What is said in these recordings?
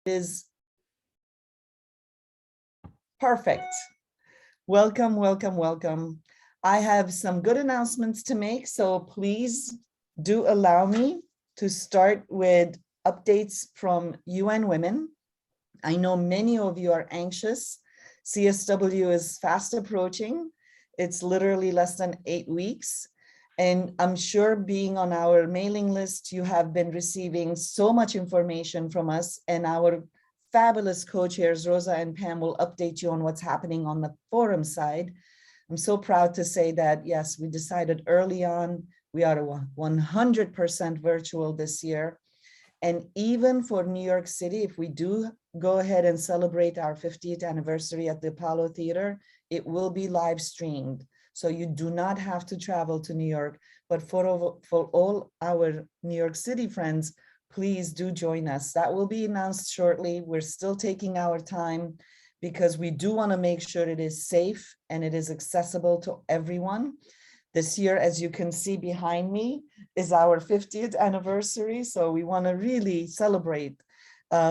Is perfect. Welcome, welcome, welcome. I have some good announcements to make, so please do allow me to start with updates from UN Women. I know many of you are anxious. CSW is fast approaching. It's literally less than 8 weeks. And I'm sure being on our mailing list, you have been receiving so much information from us, and our fabulous co-chairs, Rosa and Pam, will update you on what's happening on the forum side. I'm so proud to say that, yes, we decided early on, we are 100% virtual this year. And even for New York City, if we do go ahead and celebrate our 50th anniversary at the Apollo Theater, it will be live streamed. So you do not have to travel to New York, but for all our New York City friends, please do join us. That will be announced shortly. We're still taking our time because we do want to make sure it is safe and it is accessible to everyone. This year, as you can see behind me, is our 50th anniversary. So we want to really celebrate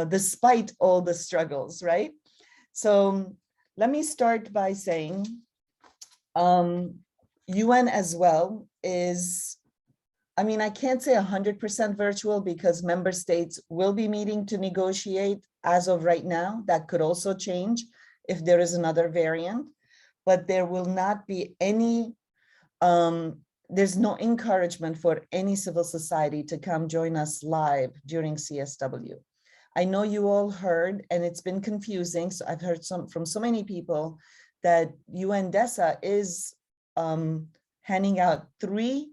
despite all the struggles, right? So let me start by saying UN as well is, I mean, I can't say 100% virtual because member states will be meeting to negotiate as of right now. That could also change if there is another variant, but there will not be any, there's no encouragement for any civil society to come join us live during CSW. I know you all heard, and it's been confusing. So I've heard from so many people that UNDESA is handing out 3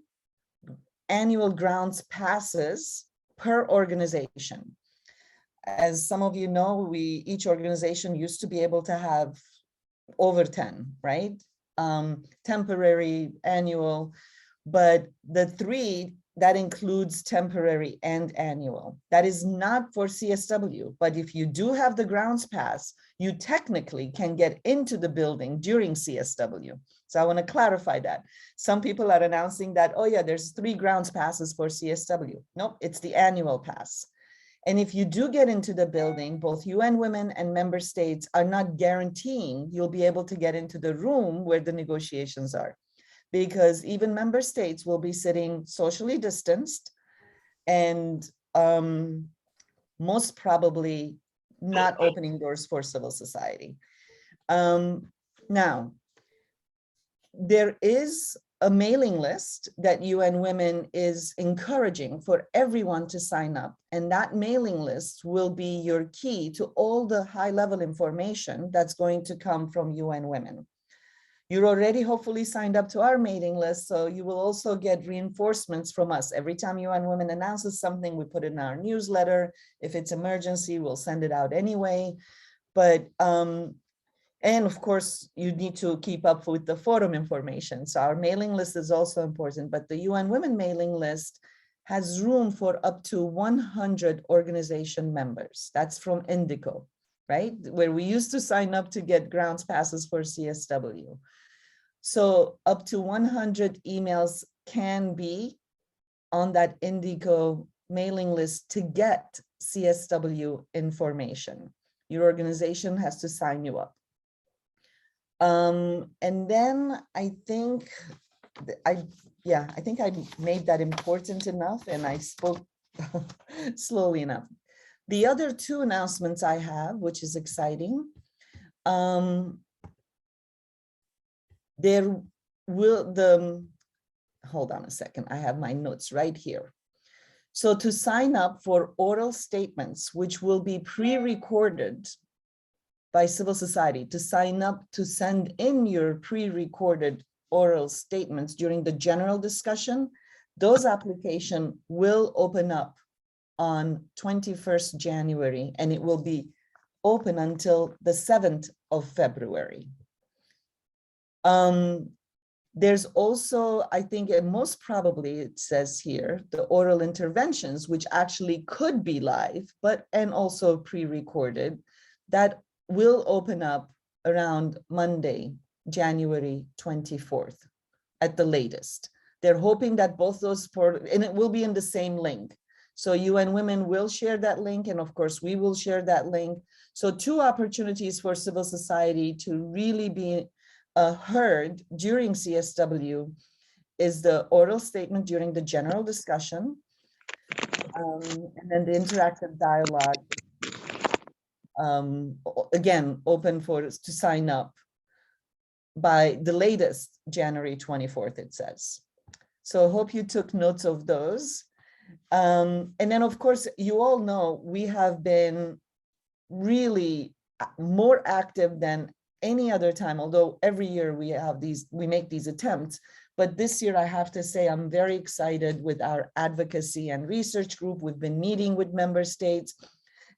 annual grounds passes per organization. As some of you know, each organization used to be able to have over 10, right? Temporary, annual, but the 3, that includes temporary and annual. That is not for CSW, but if you do have the grounds pass, you technically can get into the building during CSW. So I want to clarify that. Some people are announcing that, oh yeah, there's 3 grounds passes for CSW. Nope, it's the annual pass. And if you do get into the building, both UN Women and member states are not guaranteeing you'll be able to get into the room where the negotiations are, because even member states will be sitting socially distanced and most probably not opening doors for civil society. Now, there is a mailing list that UN Women is encouraging for everyone to sign up. And that mailing list will be your key to all the high-level information that's going to come from UN Women. You're already hopefully signed up to our mailing list, so you will also get reinforcements from us. Every time UN Women announces something, we put it in our newsletter. If it's emergency, we'll send it out anyway. But and of course, you need to keep up with the forum information. So our mailing list is also important, but the UN Women mailing list has room for up to 100 organization members. That's from Indico, right? Where we used to sign up to get grounds passes for CSW. So up to 100 emails can be on that Indico mailing list to get CSW information. Your organization has to sign you up. And then I think I made that important enough and I spoke slowly enough. The other 2 announcements I have, which is exciting, hold on a second, I have my notes right here. So to sign up for oral statements, which will be pre-recorded by civil society, to sign up to send in your pre-recorded oral statements during the general discussion, those applications will open up on 21st January, and it will be open until the 7th of February. There's also, I think, and most probably it says here, the oral interventions, which actually could be live, and also pre-recorded, that will open up around Monday, January 24th at the latest. They're hoping that both those, and it will be in the same link. So UN Women will share that link, and of course we will share that link. So 2 opportunities for civil society to really be heard during CSW is the oral statement during the general discussion, and then the interactive dialogue, again, open to sign up by the latest January 24th, it says. So I hope you took notes of those. And then, of course, you all know we have been really more active than any other time, although every year we make these attempts. But this year, I have to say, I'm very excited with our advocacy and research group. We've been meeting with member states.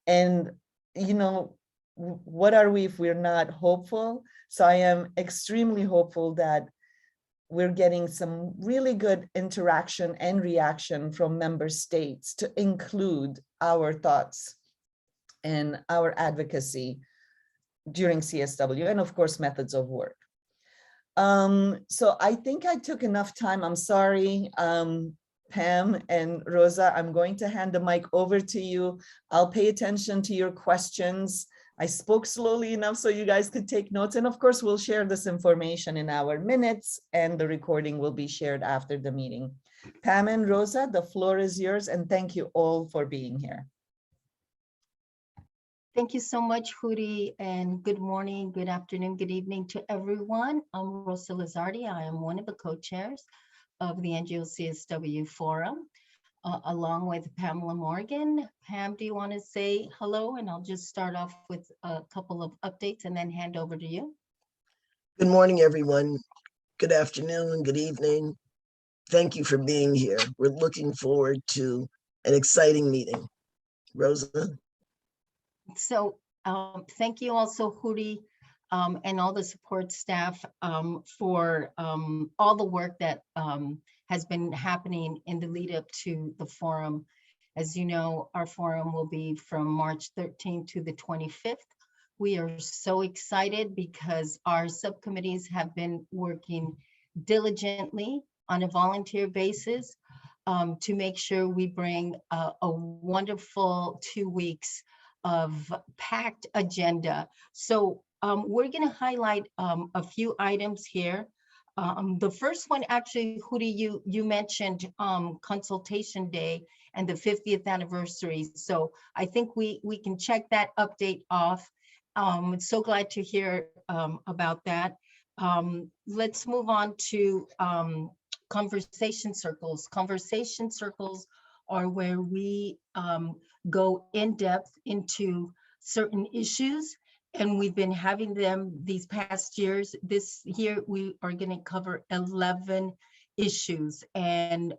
And, you know, what are we if we're not hopeful? So I am extremely hopeful that we're getting some really good interaction and reaction from member states to include our thoughts and our advocacy during CSW, and of course, methods of work. So I think I took enough time. I'm sorry, Pam and Rosa, I'm going to hand the mic over to you. I'll pay attention to your questions. I spoke slowly enough so you guys could take notes. And of course, we'll share this information in our minutes, and the recording will be shared after the meeting. Pam and Rosa, the floor is yours, and thank you all for being here. Thank you so much, Hudi, and good morning, good afternoon, good evening to everyone. I'm Rosa Lizardi. I am one of the co-chairs of the NGO CSW Forum, along with Pamela Morgan. Pam, do you want to say hello? And I'll just start off with a couple of updates and then hand over to you. Good morning, everyone. Good afternoon, good evening. Thank you for being here. We're looking forward to an exciting meeting. Rosa? So thank you also, Hudi, and all the support staff for all the work that has been happening in the lead up to the forum. As you know, our forum will be from March 13th to the 25th. We are so excited because our subcommittees have been working diligently on a volunteer basis to make sure we bring a wonderful 2 weeks of packed agenda. So we're going to highlight a few items here. The first one, actually, Hudi, you mentioned Consultation Day and the 50th anniversary. So I think we can check that update off. So glad to hear about that. Let's move on to conversation circles. Conversation circles are where we go in depth into certain issues, and we've been having them these past years. This year we are going to cover 11 issues, and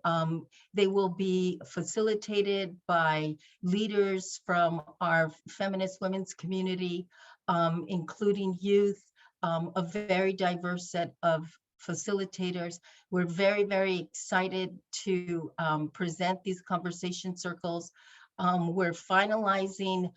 they will be facilitated by leaders from our feminist women's community, including youth, a very diverse set of facilitators. We're very, very excited to present these conversation circles. We're finalizing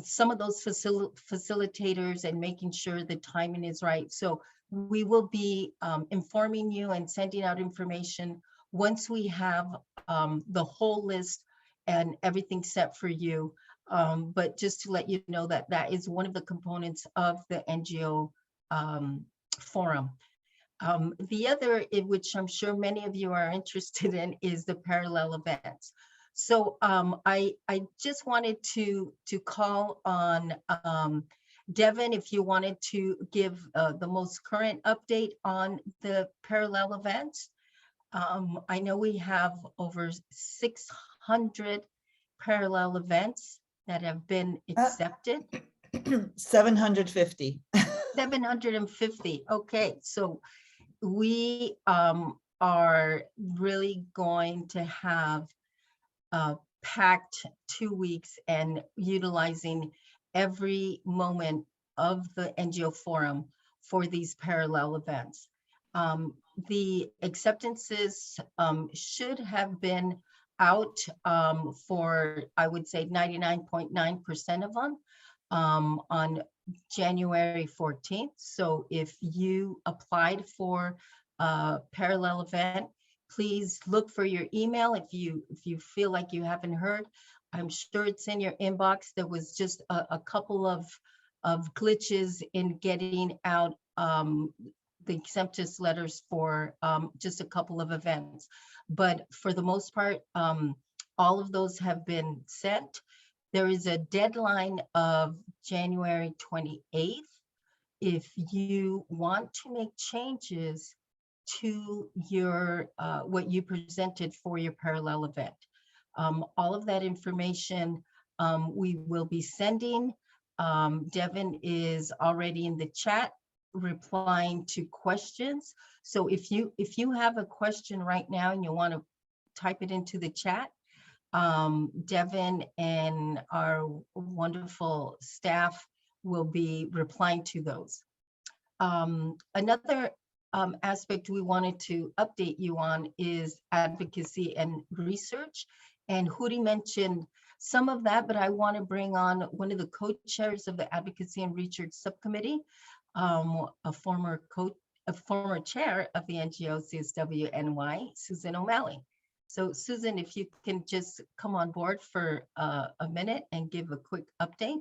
some of those facilitators and making sure the timing is right. So we will be informing you and sending out information once we have the whole list and everything set for you. But just to let you know that that is one of the components of the NGO forum. The other, in which I'm sure many of you are interested in, is the parallel events. So I just wanted to call on Devin, if you wanted to give the most current update on the parallel events. I know we have over 600 parallel events that have been accepted. 750. 750. Okay, so we are really going to have a packed 2 weeks and utilizing every moment of the NGO forum for these parallel events. The acceptances should have been out for, I would say, 99.9% of them on January 14th. So if you applied for a parallel event, Please look for your email if you feel like you haven't heard. I'm sure it's in your inbox. There was just a couple of glitches in getting out the acceptance letters for just a couple of events. But for the most part, all of those have been sent. There is a deadline of January 28th. If you want to make changes to your what you presented for your parallel event. All of that information we will be sending. Devin is already in the chat replying to questions. So if you have a question right now and you want to type it into the chat, Devin and our wonderful staff will be replying to those. Another aspect we wanted to update you on is advocacy and research. And Huri mentioned some of that, but I want to bring on one of the co-chairs of the Advocacy and Research Subcommittee, a former chair of the NGO CSW-NY, Susan O'Malley. So Susan, if you can just come on board for a minute and give a quick update.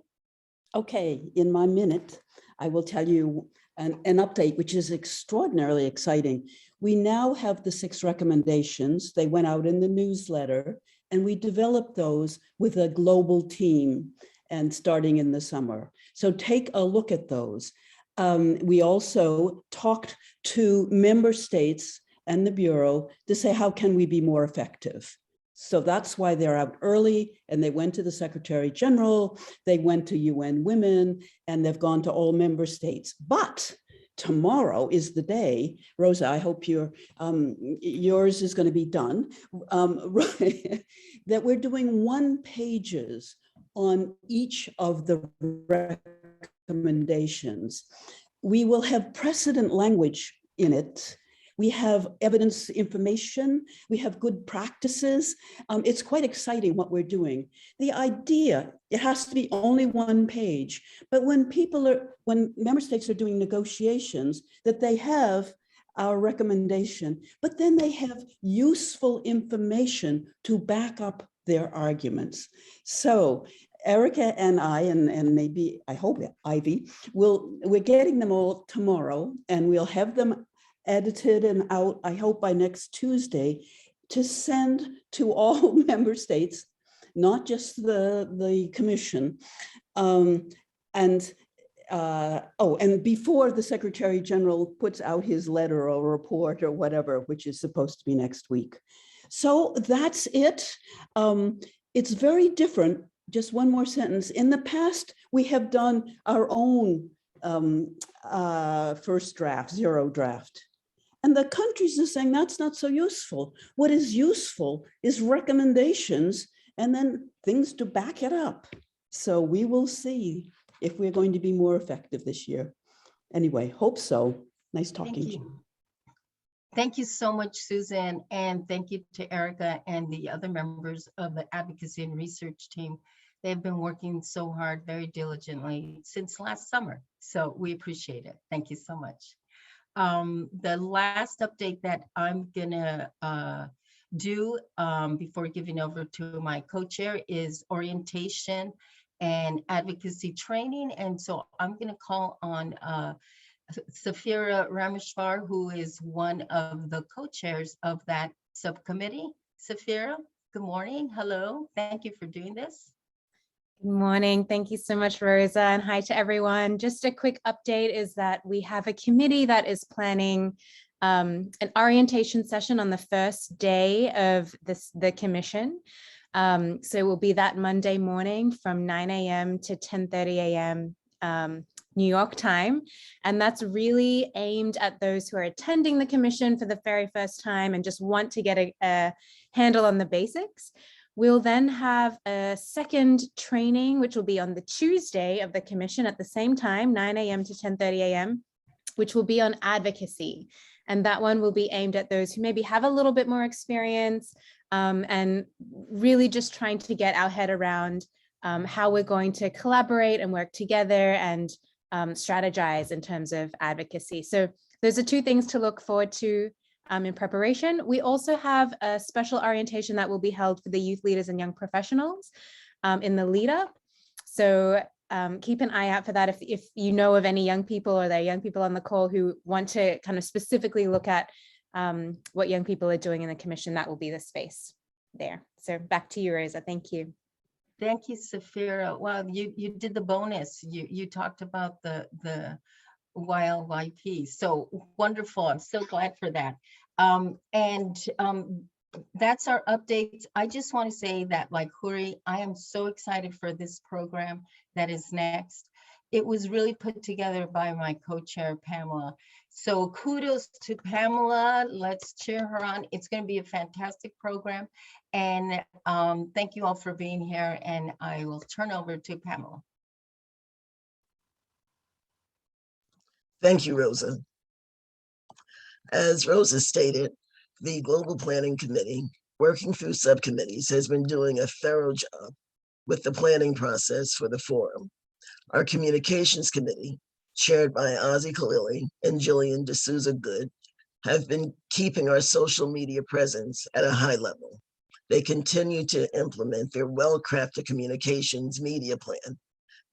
Okay, in my minute, I will tell you an update, which is extraordinarily exciting. We now have the 6 recommendations. They went out in the newsletter, and we developed those with a global team and starting in the summer. So take a look at those. We also talked to member states and the Bureau to say, how can we be more effective? So that's why they're out early, and they went to the Secretary General, they went to UN Women, and they've gone to all member states. But tomorrow is the day, Rosa, I hope yours is going to be done, that we're doing 1-pages on each of the recommendations. We will have precedent language in it. We have evidence information, we have good practices. It's quite exciting what we're doing. The idea, it has to be only 1 page, but when member states are doing negotiations, that they have our recommendation, but then they have useful information to back up their arguments. So Erica and I, and maybe, I hope Ivy, we're getting them all tomorrow, and we'll have them edited and out, I hope by next Tuesday, to send to all member states, not just the commission. And before the Secretary General puts out his letter or report or whatever, which is supposed to be next week. So that's it. It's very different. Just one more sentence. In the past, we have done our own first draft, 0 draft. And the countries are saying that's not so useful. What is useful is recommendations and then things to back it up. So we will see if we're going to be more effective this year. Anyway, hope so. Nice talking to you. Thank you so much, Susan. And thank you to Erica and the other members of the Advocacy and Research team. They've been working so hard, very diligently since last summer. So we appreciate it. Thank you so much. The last update that I'm gonna do before giving over to my co-chair is orientation and advocacy training. And so I'm gonna call on Safira Rameshwar, who is one of the co-chairs of that subcommittee. Safira, good morning, hello, thank you for doing this. Good morning. Thank you so much, Rosa, and hi to everyone. Just a quick update is that we have a committee that is planning an orientation session on the first day of the commission. So it will be that Monday morning from 9 a.m. to 10:30 a.m. New York time. And that's really aimed at those who are attending the commission for the very first time and just want to get a handle on the basics. We'll then have a second training, which will be on the Tuesday of the commission at the same time, 9 a.m. to 10:30 a.m., which will be on advocacy. And that one will be aimed at those who maybe have a little bit more experience and really just trying to get our head around how we're going to collaborate and work together and strategize in terms of advocacy. So those are 2 things to look forward to. in preparation. We also have a special orientation that will be held for the youth leaders and young professionals in the lead up. So keep an eye out for that. If you know of any young people or there are young people on the call who want to kind of specifically look at what young people are doing in the commission, that will be the space there. So back to you, Rosa. Thank you. Thank you, Safira. Wow, you did the bonus. You talked about the YLYP. So wonderful. I'm so glad for that. That's our update. I just want to say that, like Huri, I am so excited for this program that is next. It was really put together by my co-chair, Pamela. So kudos to Pamela. Let's cheer her on. It's going to be a fantastic program. And thank you all for being here. And I will turn over to Pamela. Thank you, Rosa. As Rosa stated, the Global Planning Committee, working through subcommittees, has been doing a thorough job with the planning process for the forum. Our Communications Committee, chaired by Ozzy Khalili and Jillian D'Souza Good, have been keeping our social media presence at a high level. They continue to implement their well-crafted communications media plan,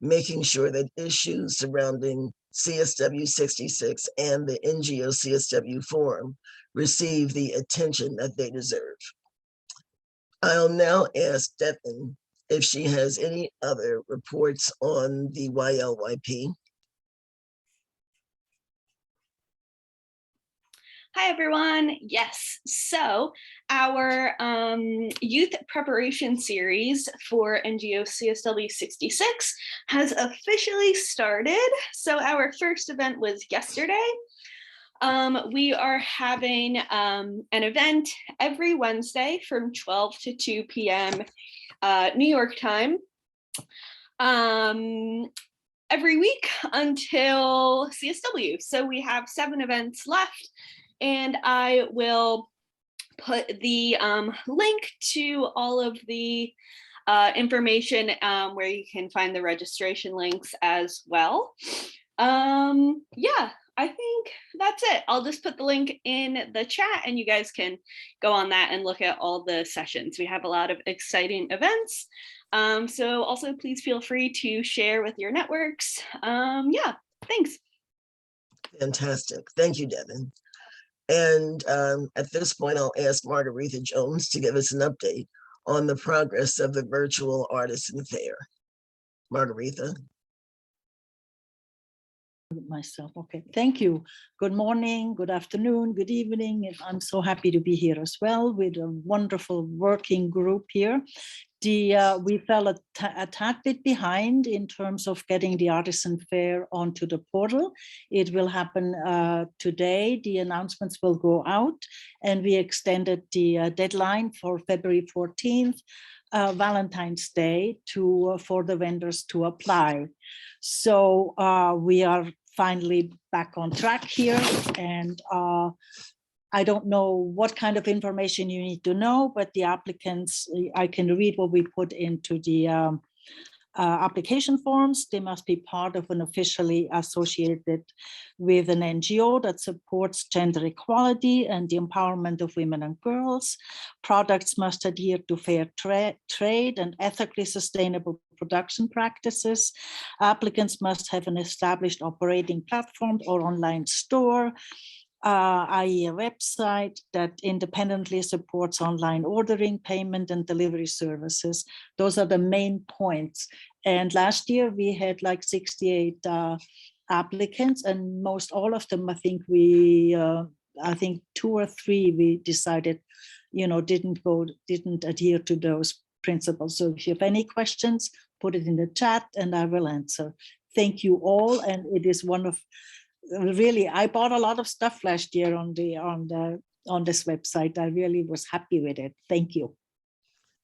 making sure that issues surrounding CSW 66 and the NGO CSW Forum receive the attention that they deserve. I'll now ask Devin if she has any other reports on the YLYP. Hi, everyone. Yes, so our youth preparation series for NGO CSW 66 has officially started. So our first event was yesterday. We are having an event every Wednesday from 12 to 2 p.m. New York time. Every week until CSW. So we have 7 events left. And I will put the link to all of the information where you can find the registration links as well. Yeah, I think that's it. I'll just put the link in the chat and you guys can go on that and look at all the sessions. We have a lot of exciting events. So also please feel free to share with your networks. Yeah, thanks. Fantastic. Thank you, Devin. And at this point, I'll ask Margaretha Jones to give us an update on the progress of the virtual artisan fair. Margaretha. Myself. Okay, thank you. Good morning, good afternoon, good evening. And I'm so happy to be here as well with a wonderful working group here. We fell a tad bit behind in terms of getting the artisan fair onto the portal. It will happen today. The announcements will go out and we extended the deadline for February 14th, Valentine's Day, for the vendors to apply. So we are finally back on track here, and I don't know what kind of information you need to know, but the applicants, I can read what we put into the application forms. They must be part of an officially associated with an NGO that supports gender equality and the empowerment of women and girls. Products must adhere to fair trade and ethically sustainable production practices. Applicants must have an established operating platform or online store, i.e. a website that independently supports online ordering, payment, and delivery services. Those are the main points. And last year we had like 68 applicants, and most all of them, I think 2 or 3 we decided, didn't adhere to those principles. So if you have any questions, put it in the chat and I will answer. Thank you all. And it is one of really, I bought a lot of stuff last year on this website. I really was happy with it. Thank you.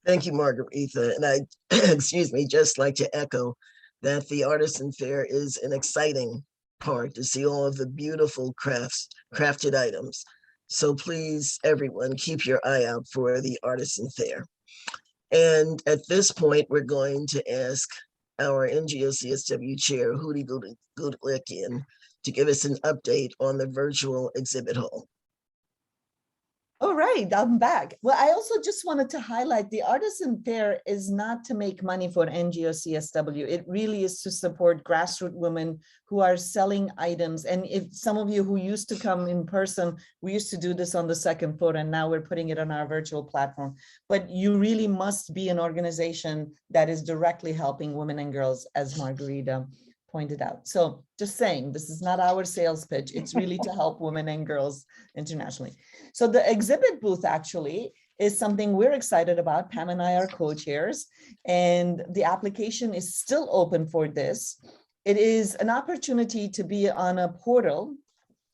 Thank you, Margaretha. And I, excuse me, just like to echo that the Artisan Fair is an exciting part to see all of the beautiful crafted items. So please, everyone, keep your eye out for the Artisan Fair. And at this point, we're going to ask our NGO CSW Chair, Hootie Goodlickian, to give us an update on the virtual exhibit hall. All right, I'm back. Well, I also just wanted to highlight the Artisan Fair is not to make money for NGO CSW. It really is to support grassroots women who are selling items. And if some of you who used to come in person, we used to do this on the second floor, and now we're putting it on our virtual platform. But you really must be an organization that is directly helping women and girls, as Margarita pointed out. So just saying, this is not our sales pitch. It's really to help women and girls internationally. So the exhibit booth actually is something we're excited about. Pam and I are co-chairs, and the application is still open for this. It is an opportunity to be on a portal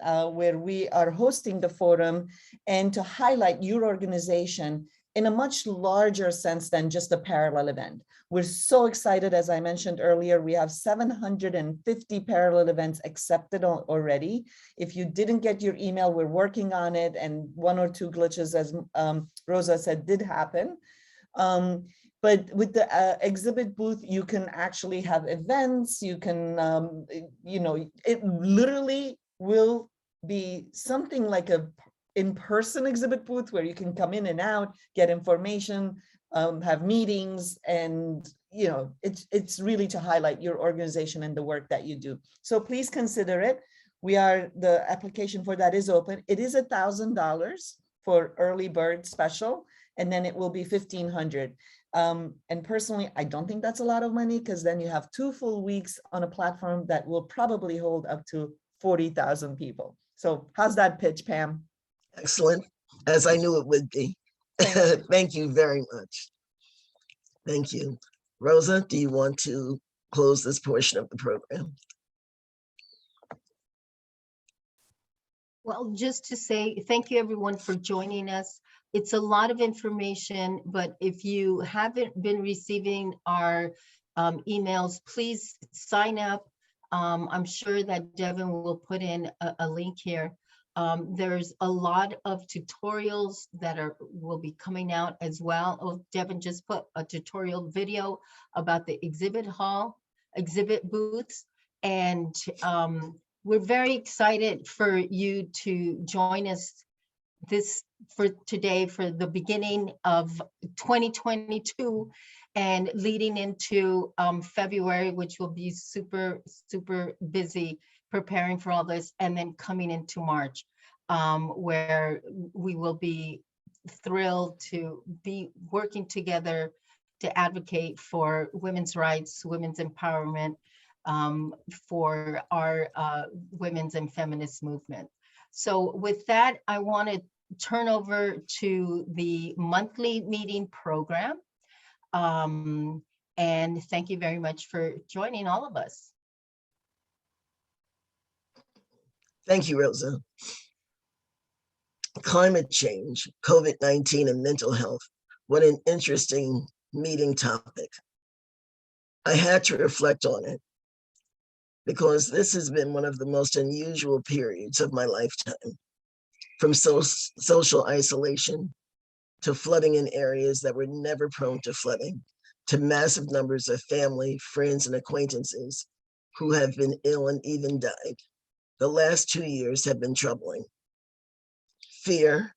where we are hosting the forum and to highlight your organization in a much larger sense than just a parallel event. We're so excited, as I mentioned earlier, we have 750 parallel events accepted already. If you didn't get your email, we're working on it, and one or two glitches, as Rosa said, did happen. But with the exhibit booth, you can actually have events, you can, it literally will be something like a in-person exhibit booth where you can come in and out, get information, have meetings, and it's really to highlight your organization and the work that you do. So please consider it. The application for that is open. It is $1,000 for early bird special, and then it will be $1,500. And personally, I don't think that's a lot of money, because then you have 2 full weeks on a platform that will probably hold up to 40,000 people. So how's that pitch, Pam? Excellent, as I knew it would be. Thank you very much. Thank you. Rosa, do you want to close this portion of the program? Well, just to say thank you everyone for joining us. It's a lot of information, but if you haven't been receiving our emails, please sign up. I'm sure that Devin will put in a link here. There's a lot of tutorials that will be coming out as well. Oh, Devin just put a tutorial video about the exhibit booths, and we're very excited for you to join us for today, for the beginning of 2022 and leading into February, which will be super, super busy preparing for all this, and then coming into March, where we will be thrilled to be working together to advocate for women's rights, women's empowerment, for our women's and feminist movement. So with that, I want to turn over to the monthly meeting program. And thank you very much for joining all of us. Thank you, Rosa. Climate change, COVID-19, and mental health. What an interesting meeting topic. I had to reflect on it because this has been one of the most unusual periods of my lifetime. From social isolation to flooding in areas that were never prone to flooding, to massive numbers of family, friends, and acquaintances who have been ill and even died. The last 2 years have been troubling. Fear,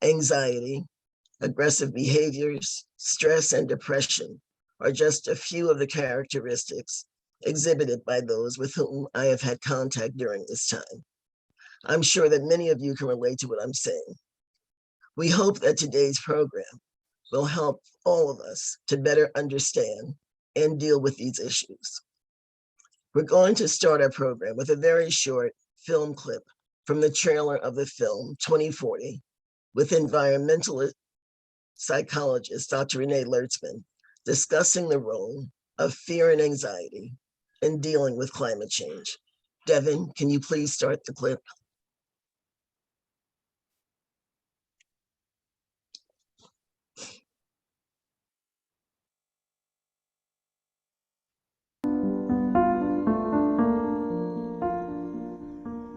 anxiety, aggressive behaviors, stress, and depression are just a few of the characteristics exhibited by those with whom I have had contact during this time. I'm sure that many of you can relate to what I'm saying. We hope that today's program will help all of us to better understand and deal with these issues. We're going to start our program with a very short film clip from the trailer of the film 2040 with environmental psychologist Dr. Renee Lertzman discussing the role of fear and anxiety in dealing with climate change. Devin, can you please start the clip?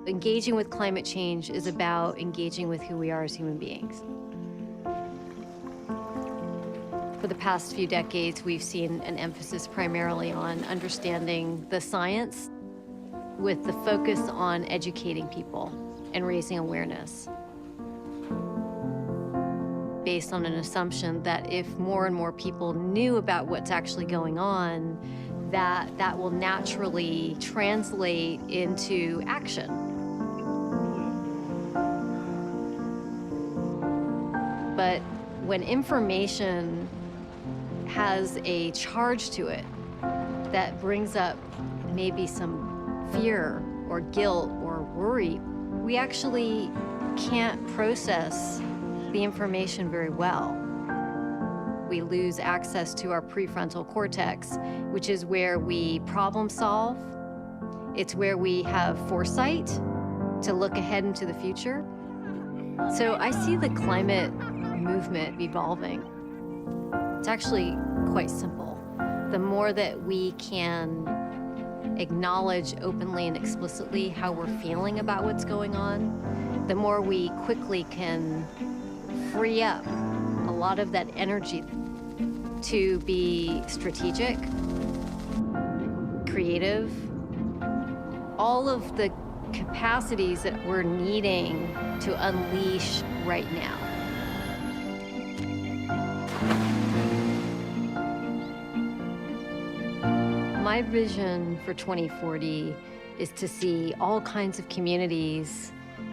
Engaging with climate change is about engaging with who we are as human beings. For the past few decades, we've seen an emphasis primarily on understanding the science with the focus on educating people and raising awareness. based on an assumption that if more and more people knew about what's actually going on, that will naturally translate into action. But when information has a charge to it that brings up maybe some fear or guilt or worry, we actually can't process the information very well. We lose access to our prefrontal cortex, which is where we problem solve. It's where we have foresight to look ahead into the future. So I see the climate movement evolving. It's actually quite simple. The more that we can acknowledge openly and explicitly how we're feeling about what's going on, the more we quickly can free up a lot of that energy to be strategic, creative, all of the capacities that we're needing to unleash right now. My vision for 2040 is to see all kinds of communities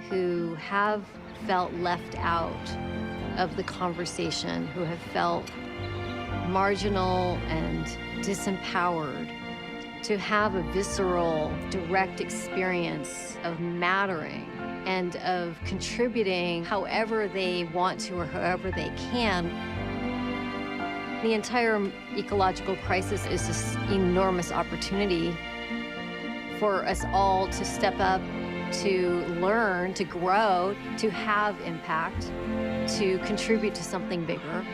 who have felt left out of the conversation, who have felt marginal and disempowered, to have a visceral, direct experience of mattering and of contributing however they want to or however they can. The entire ecological crisis is this enormous opportunity for us all to step up, to learn, to grow, to have impact, to contribute to something bigger.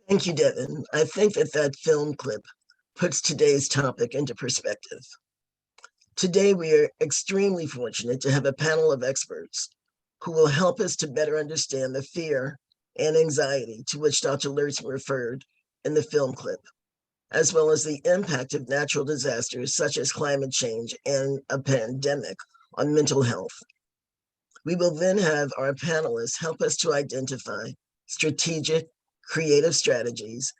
Thank you, Devin. I think that film clip puts today's topic into perspective. Today, we are extremely fortunate to have a panel of experts who will help us to better understand the fear and anxiety to which Dr. Lertz referred in the film clip, as well as the impact of natural disasters such as climate change and a pandemic on mental health. We will then have our panelists help us to identify strategic, creative strategies,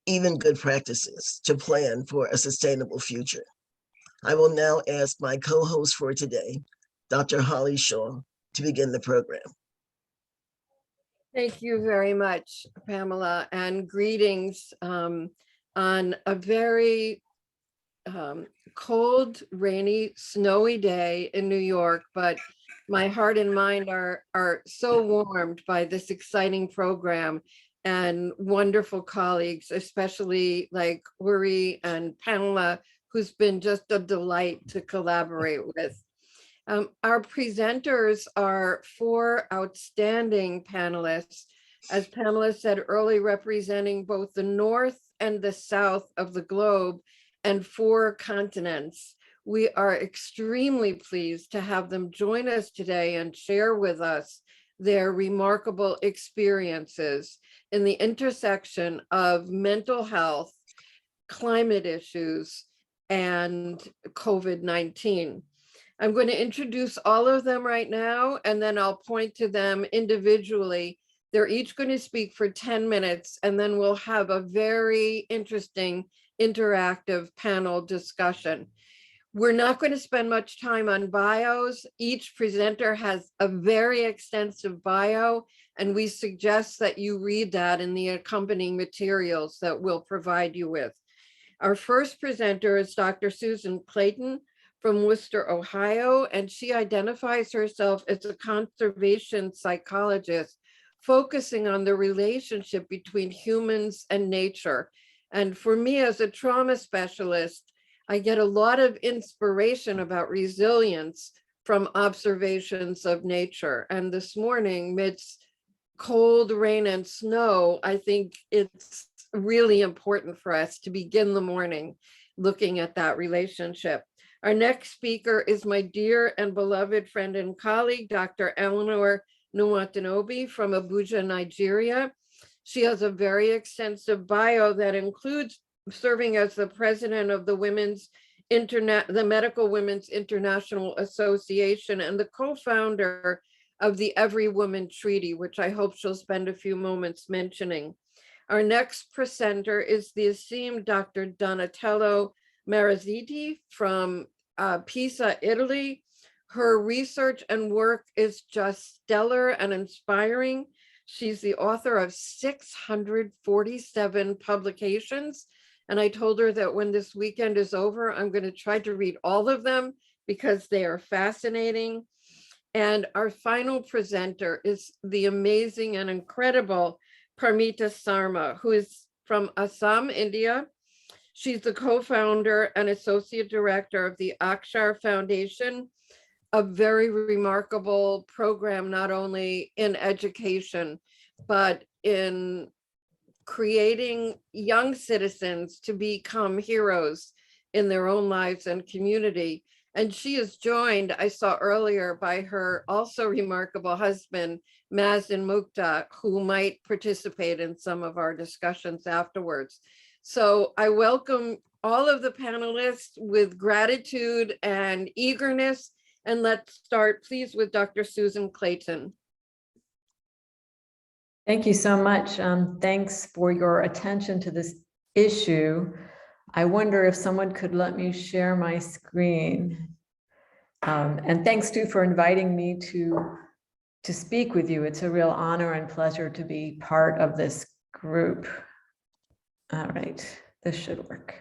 even good practices to plan for a sustainable future. I will now ask my co-host for today, Dr. Holly Shaw, to begin the program. Thank you very much, Pamela, and greetings on a very cold, rainy, snowy day in New York, but my heart and mind are so warmed by this exciting program and wonderful colleagues, especially like Uri and Pamela, who's been just a delight to collaborate with. Our presenters are four outstanding panelists, as Pamela said earlier, representing both the North and the South of the globe and 4 continents. We are extremely pleased to have them join us today and share with us their remarkable experiences in the intersection of mental health, climate issues, and COVID-19. I'm going to introduce all of them right now, and then I'll point to them individually. They're each going to speak for 10 minutes, and then we'll have a very interesting interactive panel discussion. We're not going to spend much time on bios. Each presenter has a very extensive bio, and we suggest that you read that in the accompanying materials that we'll provide you with. Our first presenter is Dr. Susan Clayton from Worcester, Ohio, and she identifies herself as a conservation psychologist, focusing on the relationship between humans and nature. And for me, as a trauma specialist, I get a lot of inspiration about resilience from observations of nature. And this morning, midst cold, rain, and snow, I think it's really important for us to begin the morning looking at that relationship. Our next speaker is my dear and beloved friend and colleague, Dr. Eleanor Nwatanobi from Abuja, Nigeria. She has a very extensive bio that includes serving as the president of the the Medical Women's International Association and the co-founder of the Every Woman Treaty, which I hope she'll spend a few moments mentioning. Our next presenter is the esteemed Dr. Donatello Maraziti from Pisa, Italy. Her research and work is just stellar and inspiring. She's the author of 647 publications. And I told her that when this weekend is over, I'm going to try to read all of them because they are fascinating. And our final presenter is the amazing and incredible Parmita Sarma, who is from Assam, India. She's the co-founder and associate director of the Akshar Foundation, a very remarkable program, not only in education, but in creating young citizens to become heroes in their own lives and community. And she is joined, I saw earlier, by her also remarkable husband, Mazen Mukta, who might participate in some of our discussions afterwards. So I welcome all of the panelists with gratitude and eagerness. And let's start, please, with Dr. Susan Clayton. Thank you so much. Thanks for your attention to this issue. I wonder if someone could let me share my screen. And thanks too for inviting me to speak with you. It's a real honor and pleasure to be part of this group. All right, this should work.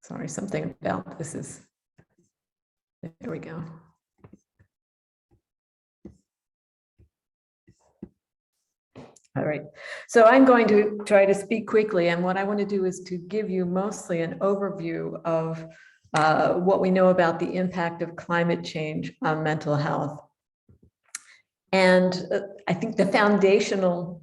Sorry, something about this is, there we go. All right, so I'm going to try to speak quickly, and what I want to do is to give you mostly an overview of what we know about the impact of climate change on mental health. And I think the foundational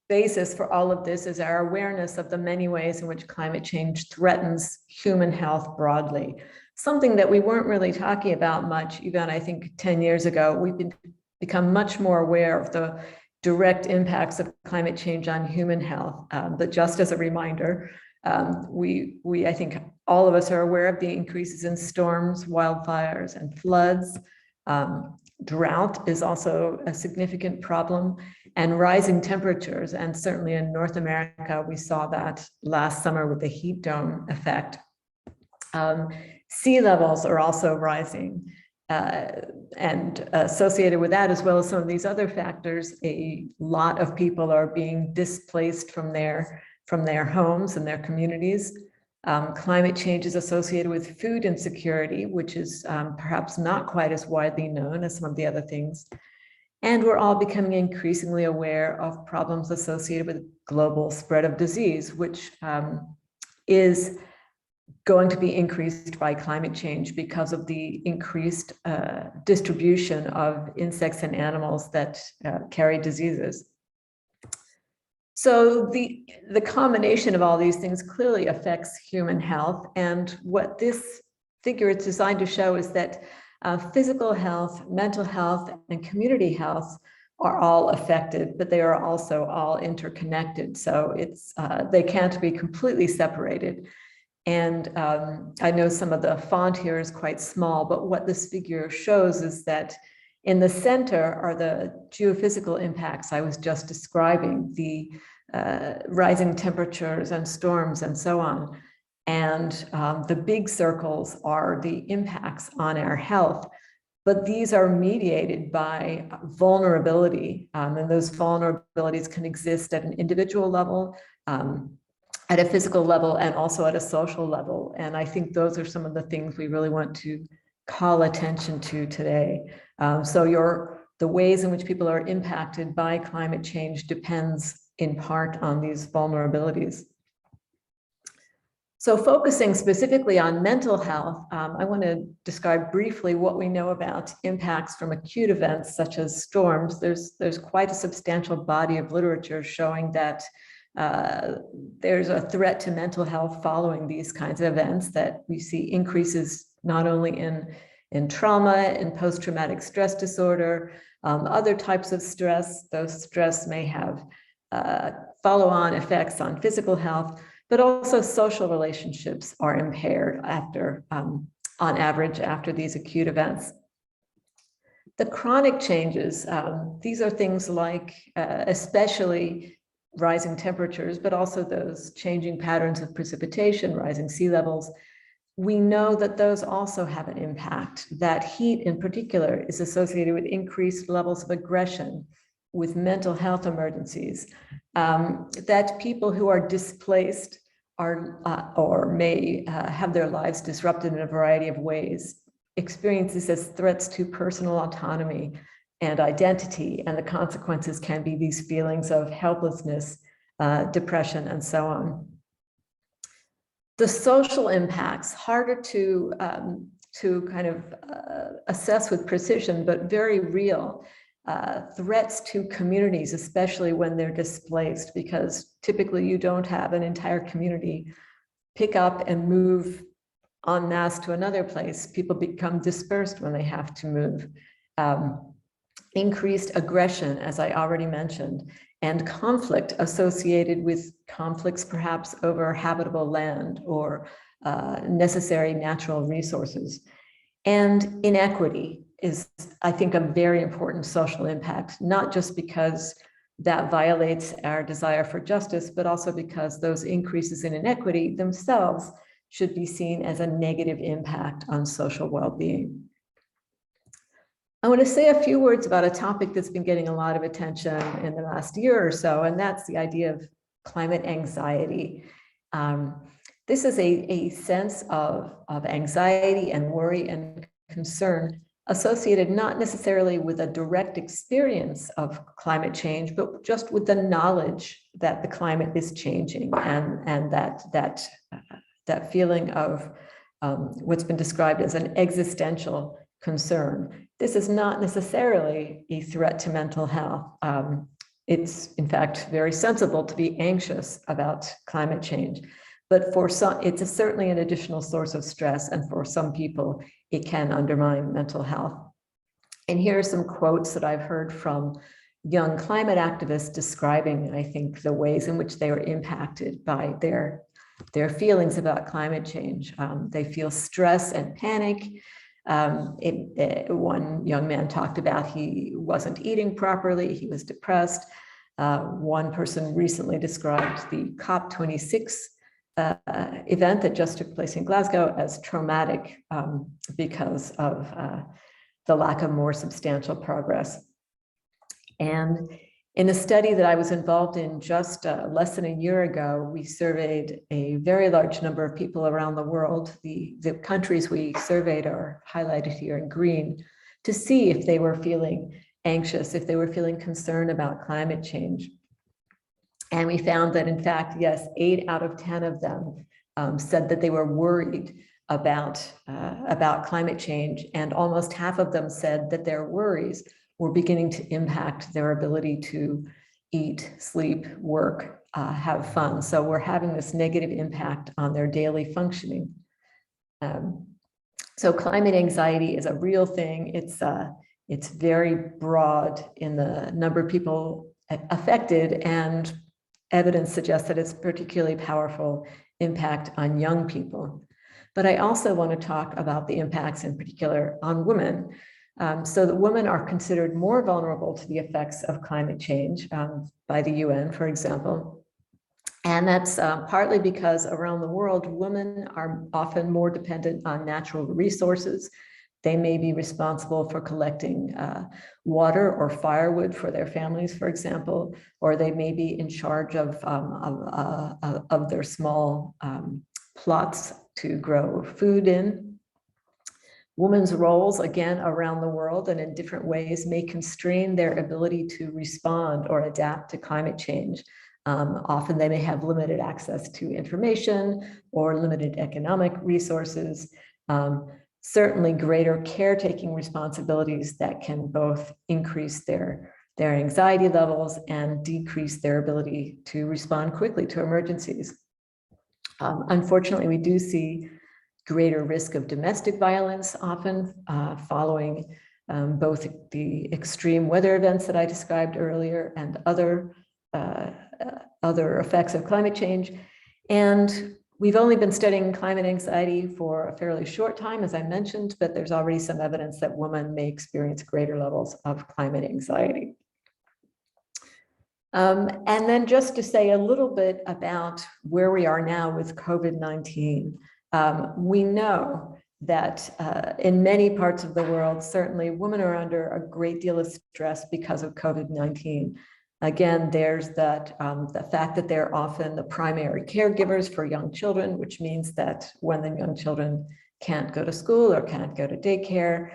basis for all of this is our awareness of the many ways in which climate change threatens human health broadly. Something that we weren't really talking about much, even I think 10 years ago. We've become much more aware of the direct impacts of climate change on human health. But just as a reminder, I think all of us are aware of the increases in storms, wildfires, and floods. Drought is also a significant problem, and rising temperatures. And certainly in North America, we saw that last summer with the heat dome effect. Sea levels are also rising. And associated with that, as well as some of these other factors, a lot of people are being displaced from their homes and their communities. Climate change is associated with food insecurity, which is perhaps not quite as widely known as some of the other things. And we're all becoming increasingly aware of problems associated with global spread of disease, which is going to be increased by climate change because of the increased distribution of insects and animals that carry diseases. So the combination of all these things clearly affects human health. And what this figure is designed to show is that physical health, mental health, and community health are all affected, but they are also all interconnected. So they can't be completely separated. And I know some of the font here is quite small, but what this figure shows is that in the center are the geophysical impacts I was just describing, the rising temperatures and storms and so on. And the big circles are the impacts on our health. But these are mediated by vulnerability. And those vulnerabilities can exist at an individual level, at a physical level, and also at a social level. And I think those are some of the things we really want to call attention to today. So the ways in which people are impacted by climate change depends in part on these vulnerabilities. So focusing specifically on mental health, I want to describe briefly what we know about impacts from acute events such as storms. There's quite a substantial body of literature showing that there's a threat to mental health following these kinds of events, that we see increases not only in trauma and post-traumatic stress disorder, other types of stress. Those stress may have follow-on effects on physical health, but also social relationships are impaired after, on average, after these acute events. The chronic changes, these are things like especially rising temperatures, but also those changing patterns of precipitation, rising sea levels. We know that those also have an impact. That heat in particular is associated with increased levels of aggression, with mental health emergencies, that people who are displaced are or may have their lives disrupted in a variety of ways, experience this as threats to personal autonomy and identity, and the consequences can be these feelings of helplessness, depression, and so on. The social impacts, harder to kind of assess with precision, but very real. Threats to communities, especially when they're displaced, because typically you don't have an entire community pick up and move en masse to another place. People become dispersed when they have to move. Increased aggression, as I already mentioned, and conflict associated with conflicts perhaps over habitable land or necessary natural resources. And inequity is, I think, a very important social impact, not just because that violates our desire for justice, but also because those increases in inequity themselves should be seen as a negative impact on social well-being. I want to say a few words about a topic that's been getting a lot of attention in the last year or so, and that's the idea of climate anxiety. This is a sense of anxiety and worry and concern associated not necessarily with a direct experience of climate change, but just with the knowledge that the climate is changing, and that feeling of what's been described as an existential concern. This is not necessarily a threat to mental health. It's in fact very sensible to be anxious about climate change, but for some, it's certainly an additional source of stress, and for some people, it can undermine mental health. And here are some quotes that I've heard from young climate activists describing, I think, the ways in which they were impacted by their feelings about climate change. They feel stress and panic. One young man talked about he wasn't eating properly, he was depressed. One person recently described the COP26 event that just took place in Glasgow as traumatic because of the lack of more substantial progress. And in a study that I was involved in just less than a year ago, we surveyed a very large number of people around the world. The countries we surveyed are highlighted here in green, to see if they were feeling anxious, if they were feeling concerned about climate change. And we found that, in fact, yes, 8 out of 10 of them said that they were worried about climate change, and almost half of them said that their worries were beginning to impact their ability to eat, sleep, work, have fun. So we're having this negative impact on their daily functioning. So climate anxiety is a real thing. It's very broad in the number of people affected, and evidence suggests that it's particularly powerful impact on young people. But I also want to talk about the impacts in particular on women. So that women are considered more vulnerable to the effects of climate change by the UN, for example. And that's partly because around the world, women are often more dependent on natural resources. They may be responsible for collecting water or firewood for their families, for example, or they may be in charge of their small plots to grow food in. Women's roles, again, around the world and in different ways, may constrain their ability to respond or adapt to climate change. Often they may have limited access to information or limited economic resources. Certainly greater caretaking responsibilities that can both increase their anxiety levels and decrease their ability to respond quickly to emergencies. Unfortunately, we do see greater risk of domestic violence often following both the extreme weather events that I described earlier and other effects of climate change. And we've only been studying climate anxiety for a fairly short time, as I mentioned, but there's already some evidence that women may experience greater levels of climate anxiety. And then just to say a little bit about where we are now with COVID-19. We know that in many parts of the world, certainly women are under a great deal of stress because of COVID-19. Again, there's that the fact that they're often the primary caregivers for young children, which means that when the young children can't go to school or can't go to daycare,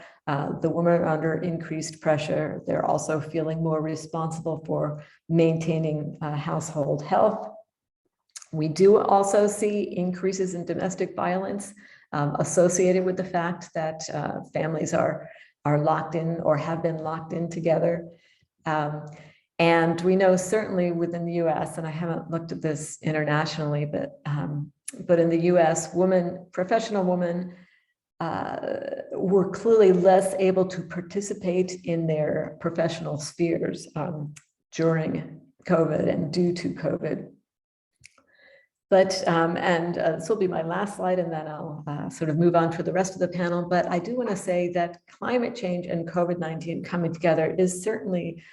the women are under increased pressure. They're also feeling more responsible for maintaining household health. We do also see increases in domestic violence associated with the fact that families are locked in or have been locked in together. And we know certainly within the US, and I haven't looked at this internationally, but in the US, professional women were clearly less able to participate in their professional spheres during COVID and due to COVID. But, this will be my last slide, and then I'll sort of move on for the rest of the panel. But I do want to say that climate change and COVID-19 coming together is certainly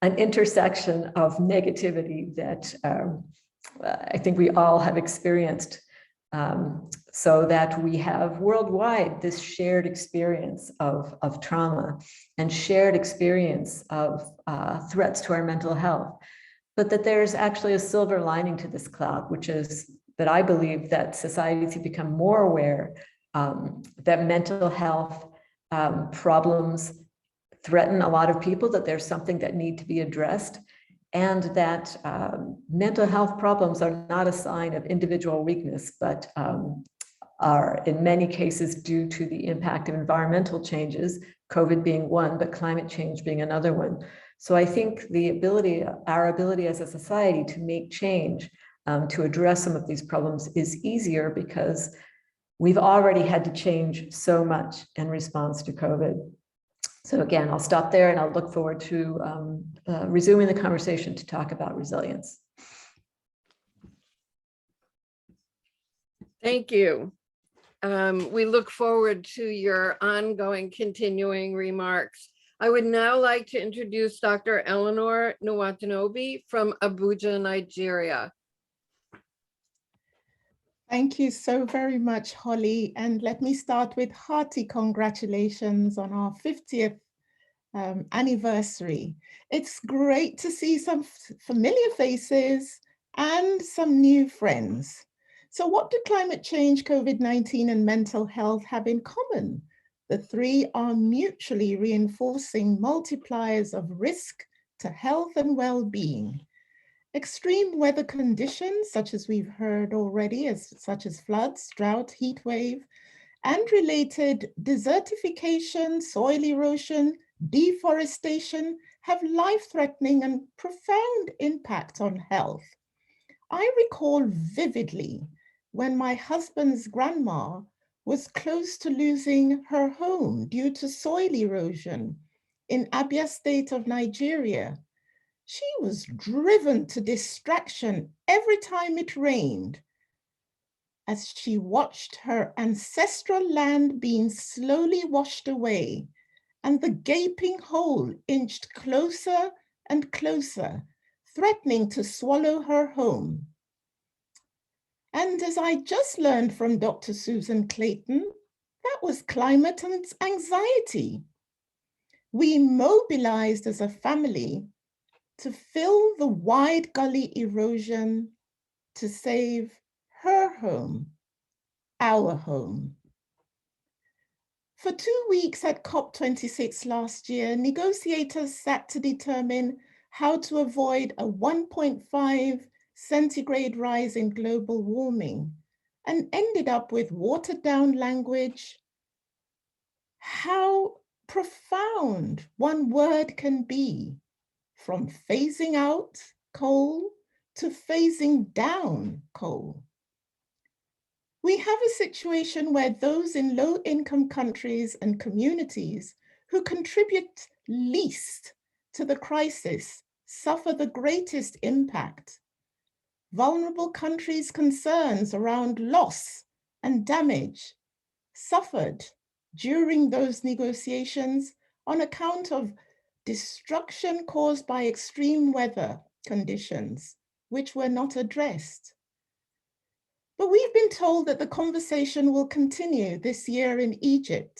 an intersection of negativity that I think we all have experienced, so that we have worldwide this shared experience of trauma and shared experience of threats to our mental health. But that there's actually a silver lining to this cloud, which is that I believe that societies have become more aware that mental health problems threaten a lot of people, that there's something that need to be addressed, and that mental health problems are not a sign of individual weakness, but are in many cases due to the impact of environmental changes, COVID being one, but climate change being another one. So I think our ability as a society to make change, to address some of these problems is easier because we've already had to change so much in response to COVID. So again, I'll stop there and I'll look forward to resuming the conversation to talk about resilience. Thank you. We look forward to your ongoing continuing remarks. I would now like to introduce Dr. Eleanor Nwatanobi from Abuja, Nigeria. Thank you so very much, Holly. And let me start with hearty congratulations on our 50th anniversary. It's great to see some familiar faces and some new friends. So what do climate change, COVID-19, and mental health have in common? The three are mutually reinforcing multipliers of risk to health and well-being. Extreme weather conditions, such as we've heard already, such as floods, drought, heat wave, and related desertification, soil erosion, deforestation, have life-threatening and profound impact on health. I recall vividly when my husband's grandma was close to losing her home due to soil erosion in Abia State of Nigeria. She was driven to distraction every time it rained as she watched her ancestral land being slowly washed away, and the gaping hole inched closer and closer, threatening to swallow her home. And as I just learned from Dr. Susan Clayton, that was climate anxiety. We mobilized as a family to fill the wide gully erosion to save her home, our home. For 2 weeks at COP26 last year, negotiators sat to determine how to avoid a 1.5 centigrade rise in global warming, and ended up with watered down language. How profound one word can be, from phasing out coal to phasing down coal. We have a situation where those in low-income countries and communities who contribute least to the crisis suffer the greatest impact. Vulnerable countries' concerns around loss and damage suffered during those negotiations on account of destruction caused by extreme weather conditions, which were not addressed. But we've been told that the conversation will continue this year in Egypt.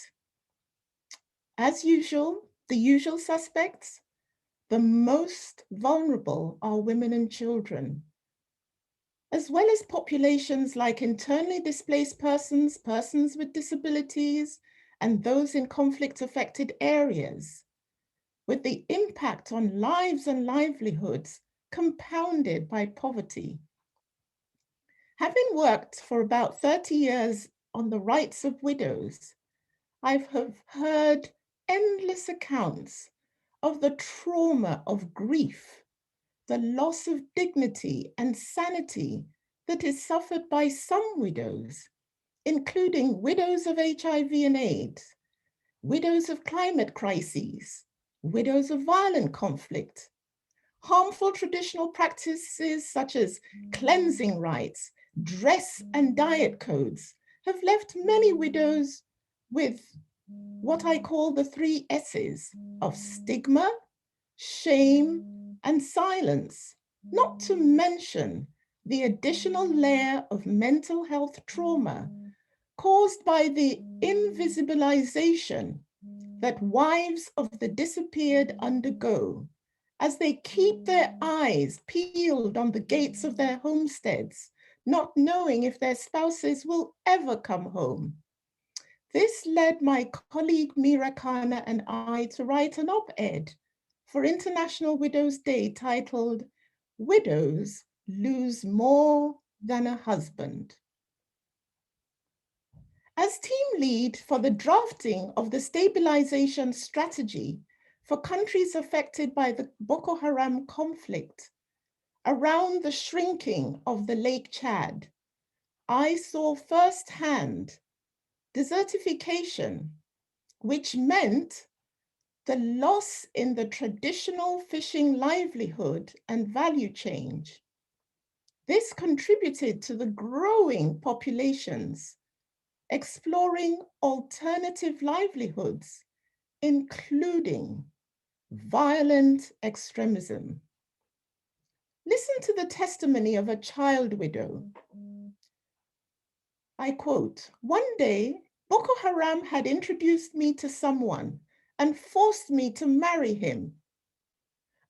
As usual, the usual suspects, the most vulnerable are women and children, as well as populations like internally displaced persons, persons with disabilities, and those in conflict-affected areas, with the impact on lives and livelihoods compounded by poverty. Having worked for about 30 years on the rights of widows, I have heard endless accounts of the trauma of grief, the loss of dignity and sanity that is suffered by some widows, including widows of HIV and AIDS, widows of climate crises, widows of violent conflict. Harmful traditional practices such as cleansing rites, dress and diet codes have left many widows with what I call the 3 S's of stigma, shame, and silence, not to mention the additional layer of mental health trauma caused by the invisibilization that wives of the disappeared undergo as they keep their eyes peeled on the gates of their homesteads, not knowing if their spouses will ever come home. This led my colleague Mira Khanna and I to write an op-ed for International Widows' Day titled, "Widows Lose More Than a Husband." As team lead for the drafting of the stabilization strategy for countries affected by the Boko Haram conflict around the shrinking of the Lake Chad, I saw firsthand desertification, which meant the loss in the traditional fishing livelihood and value chain. This contributed to the growing populations exploring alternative livelihoods, including violent extremism. Listen to the testimony of a child widow. I quote, "One day, Boko Haram had introduced me to someone and forced me to marry him.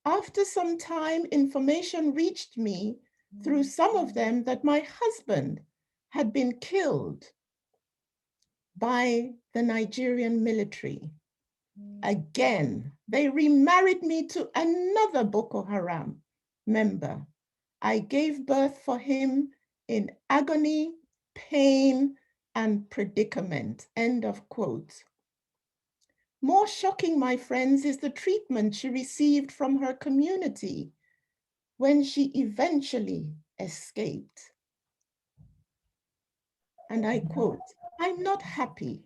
After some time, information reached me through some of them that my husband had been killed by the Nigerian military. Again, they remarried me to another Boko Haram member. I gave birth for him in agony, pain, and predicament," end of quote. More shocking, my friends, is the treatment she received from her community when she eventually escaped. And I quote, "I'm not happy.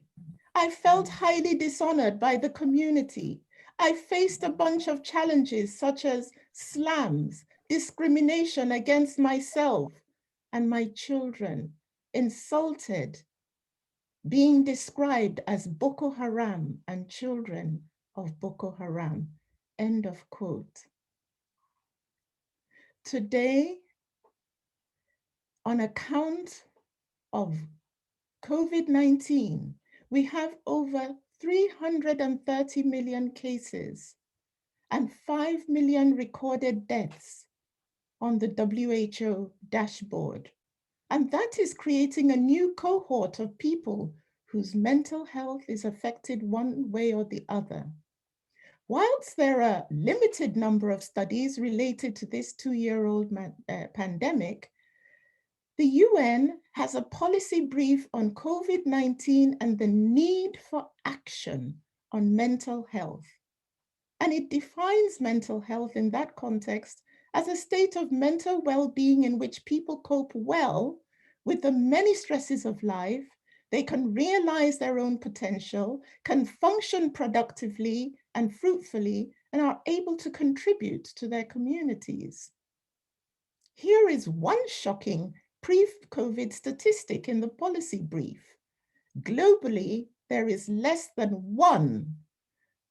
I felt highly dishonored by the community. I faced a bunch of challenges such as slams, discrimination against myself and my children, insulted, being described as Boko Haram and children of Boko Haram," end of quote. Today, on account of COVID-19, we have over 330 million cases and 5 million recorded deaths on the WHO dashboard. And that is creating a new cohort of people whose mental health is affected one way or the other. Whilst there are a limited number of studies related to this 2-year-old pandemic, the UN has a policy brief on COVID-19 and the need for action on mental health. And it defines mental health in that context as a state of mental well-being in which people cope well with the many stresses of life. They can realize their own potential, can function productively and fruitfully, and are able to contribute to their communities. Here is one shocking pre-COVID statistic in the policy brief. Globally, there is less than one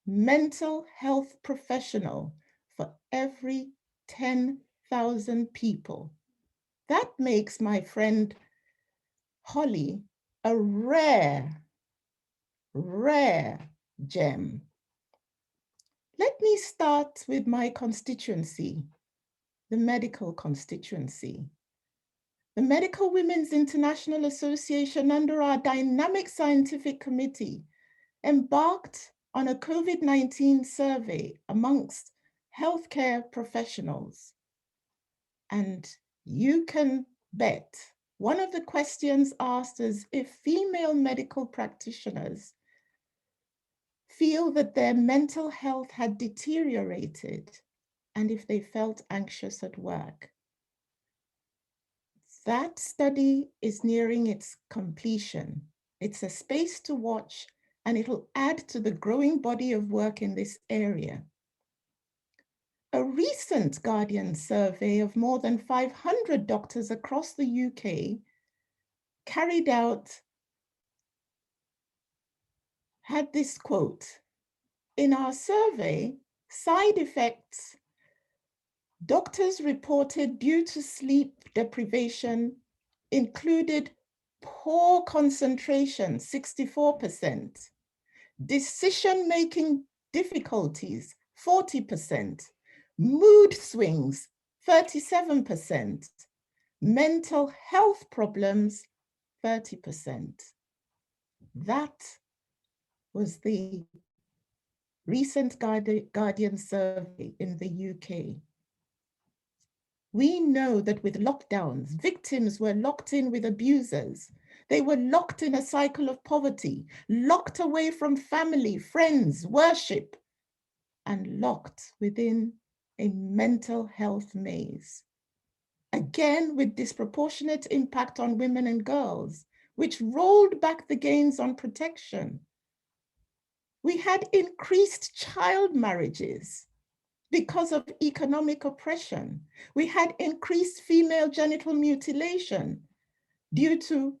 mental health professional for every 10,000 people. That makes my friend Holly a rare gem. Let me start with my constituency, the medical constituency. The Medical Women's International Association, under our dynamic scientific committee, embarked on a COVID-19 survey amongst healthcare professionals. And you can bet one of the questions asked is if female medical practitioners feel that their mental health had deteriorated and if they felt anxious at work. That study is nearing its completion. It's a space to watch, and it'll add to the growing body of work in this area. A recent Guardian survey of more than 500 doctors across the UK carried out, had this quote: "In our survey, side effects doctors reported due to sleep deprivation included poor concentration, 64%, decision-making difficulties, 40%, mood swings, 37%, mental health problems, 30%. That was the recent Guardian survey in the UK. We know that with lockdowns, victims were locked in with abusers. They were locked in a cycle of poverty, locked away from family, friends, worship, and locked within a mental health maze. Again, with disproportionate impact on women and girls, which rolled back the gains on protection. We had increased child marriages because of economic oppression. We had increased female genital mutilation due to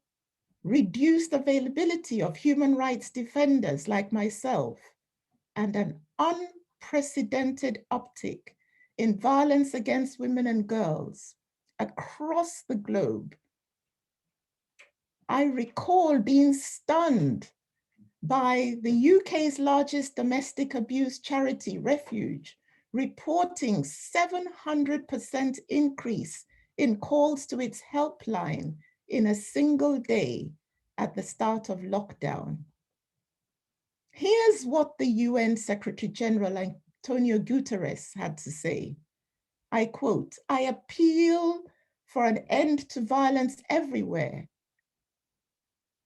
reduced availability of human rights defenders like myself, and an unprecedented uptick in violence against women and girls across the globe. I recall being stunned by the UK's largest domestic abuse charity, Refuge, reporting 700% increase in calls to its helpline in a single day at the start of lockdown. Here's what the UN Secretary General Antonio Guterres had to say. I quote, "I appeal for an end to violence everywhere.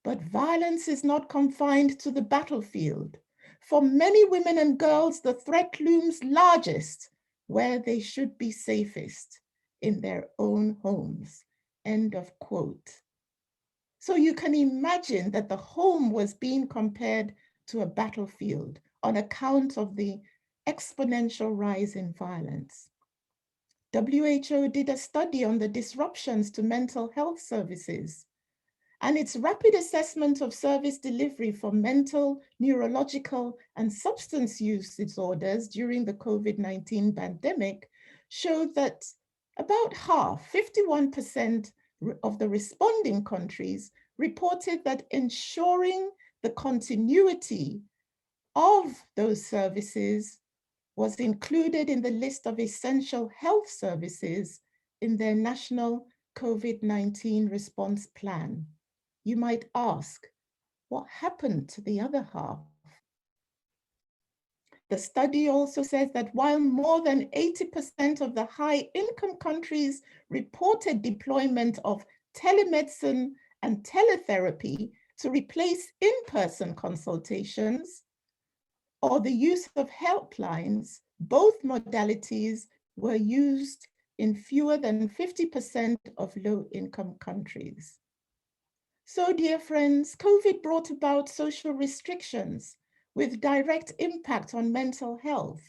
But violence is not confined to the battlefield. For many women and girls, the threat looms largest where they should be safest, in their own homes." End of quote. So you can imagine that the home was being compared to a battlefield on account of the exponential rise in violence. WHO did a study on the disruptions to mental health services, and its rapid assessment of service delivery for mental, neurological, and substance use disorders during the COVID-19 pandemic showed that about half, 51% of the responding countries reported that ensuring the continuity of those services was included in the list of essential health services in their national COVID-19 response plan. You might ask, what happened to the other half? The study also says that while more than 80% of the high-income countries reported deployment of telemedicine and teletherapy to replace in-person consultations or the use of helplines, both modalities were used in fewer than 50% of low-income countries. So, dear friends, COVID brought about social restrictions with direct impact on mental health.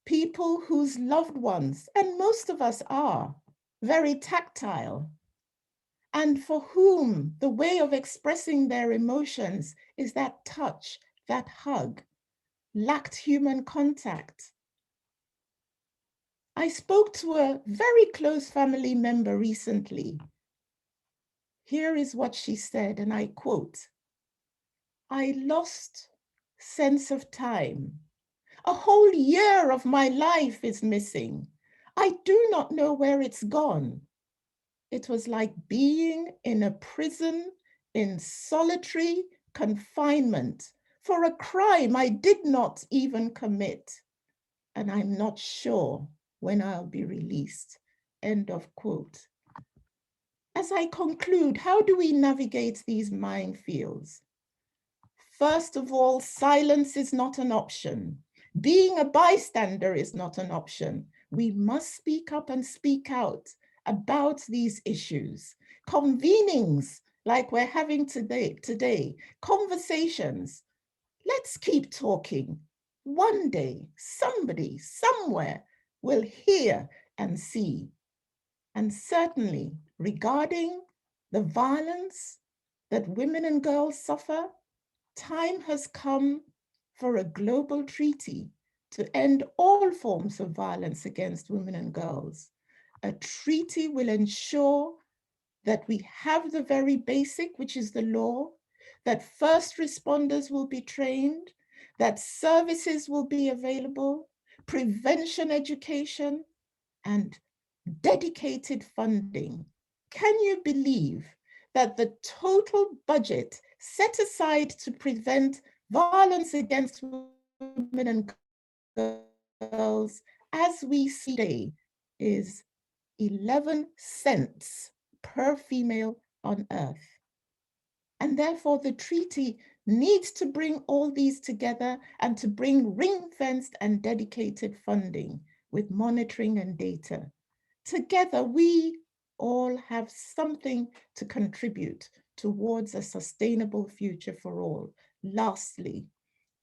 People whose loved ones, and most of us are, very tactile, and for whom the way of expressing their emotions is that touch, that hug, lacked human contact. I spoke to a very close family member recently. Here is what she said, and I quote, "I lost sense of time. A whole year of my life is missing. I do not know where it's gone. It was like being in a prison in solitary confinement for a crime I did not even commit. And I'm not sure when I'll be released." End of quote. As I conclude, how do we navigate these minefields? First of all, silence is not an option. Being a bystander is not an option. We must speak up and speak out about these issues. Convenings like we're having today, conversations. Let's keep talking. One day, somebody, somewhere will hear and see. And certainly regarding the violence that women and girls suffer, time has come for a global treaty to end all forms of violence against women and girls. A treaty will ensure that we have the very basic, which is the law, that first responders will be trained, that services will be available, prevention education, and dedicated funding. Can you believe that the total budget set aside to prevent violence against women and girls as we see today is 11 cents per female on Earth? And therefore the treaty needs to bring all these together and to bring ring-fenced and dedicated funding with monitoring and data. Together, we all have something to contribute towards a sustainable future for all. Lastly,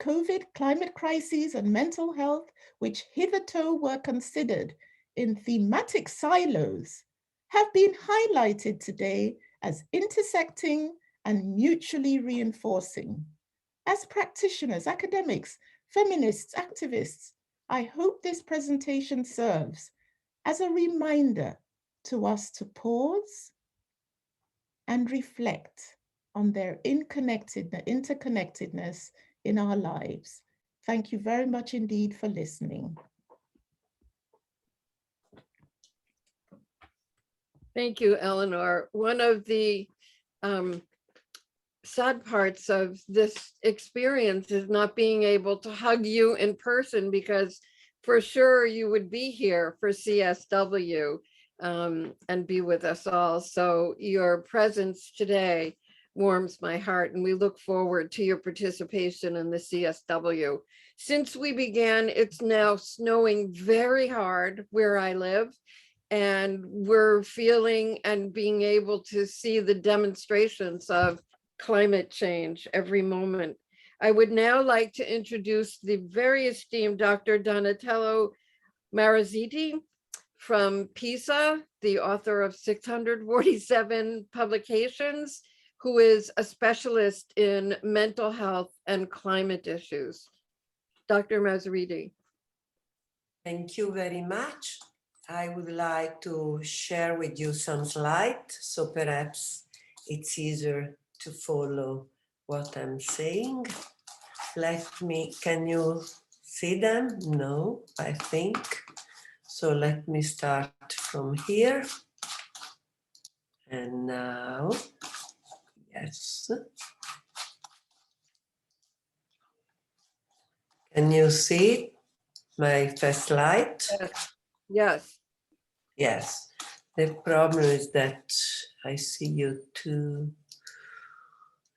COVID, climate crises, and mental health, which hitherto were considered in thematic silos, have been highlighted today as intersecting and mutually reinforcing. As practitioners, academics, feminists, activists, I hope this presentation serves as a reminder to us to pause and reflect on their interconnectedness in our lives. Thank you very much indeed for listening. Thank you, Eleanor. One of the sad parts of this experience is not being able to hug you in person, because for sure you would be here for CSW and be with us all. So your presence today warms my heart, and we look forward to your participation in the CSW. Since we began, it's now snowing very hard where I live, and we're feeling and being able to see the demonstrations of climate change every moment. I would now like to introduce the very esteemed Dr. Donatello Maraziti from PISA, the author of 647 publications, who is a specialist in mental health and climate issues. Dr. Maraziti. Thank you very much. I would like to share with you some slides, so perhaps it's easier to follow what I'm saying. Can you see them? No, I think. So let me start from here. And now, yes. Can you see my first slide? Yes. Yes. The problem is that I see you too.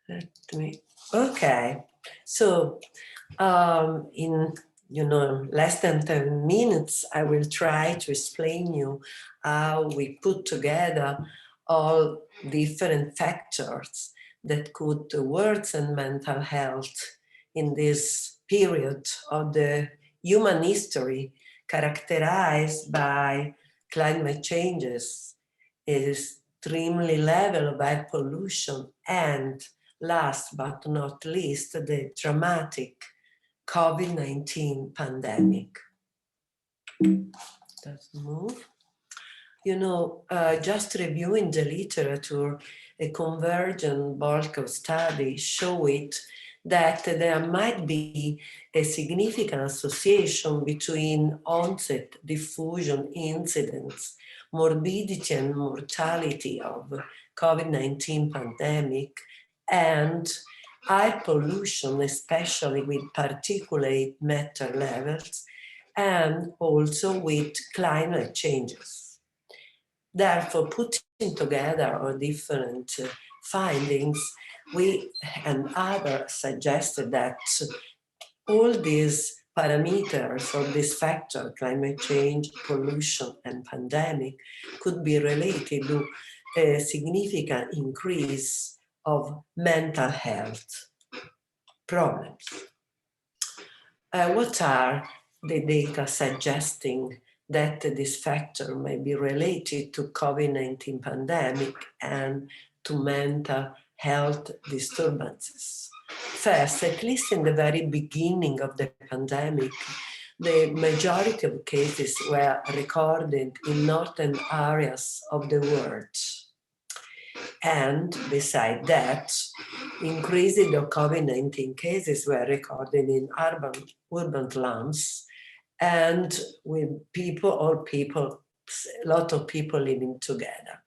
Let me. Okay. So in less than 10 minutes, I will try to explain you how we put together all different factors that could worsen mental health in this period of the human history characterized by climate changes, extremely level of air pollution, and last but not least, the dramatic COVID-19 pandemic. Let's move. Just reviewing the literature, a convergent bulk of studies show it that there might be a significant association between onset, diffusion, incidence, morbidity and mortality of COVID-19 pandemic and air pollution, especially with particulate matter levels, and also with climate changes. Therefore, putting together our different findings, we and others suggested that all these parameters or this factor, climate change, pollution, and pandemic, could be related to a significant increase of mental health problems. What are the data suggesting that this factor may be related to COVID-19 pandemic and to mental health disturbances? First, at least in the very beginning of the pandemic, the majority of cases were recorded in northern areas of the world. And beside that, increases of COVID-19 cases were recorded in urban slums and with a lot of people living together.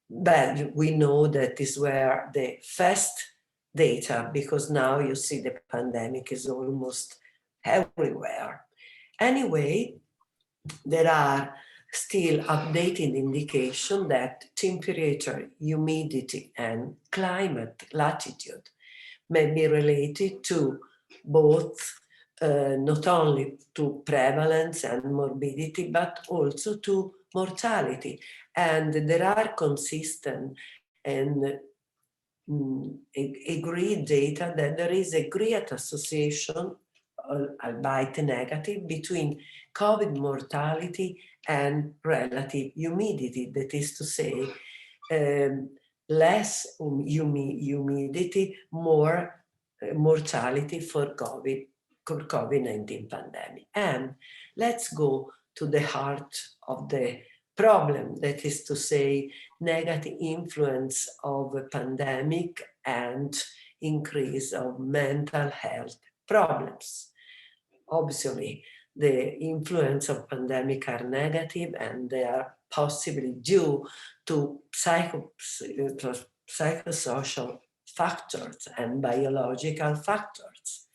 But we know that these were the first data because now you see the pandemic is almost everywhere. Anyway, there are still updated indication that temperature, humidity, and climate latitude may be related to both not only to prevalence and morbidity, but also to mortality. And there are consistent and agreed data that there is a great association, albeit negative, between COVID mortality and relative humidity. That is to say, less humidity, more mortality for COVID-19 pandemic. And let's go to the heart of the problem, that is to say, negative influence of a pandemic and increase of mental health problems. Obviously, the influence of pandemic are negative and they are possibly due to psychosocial factors and biological factors.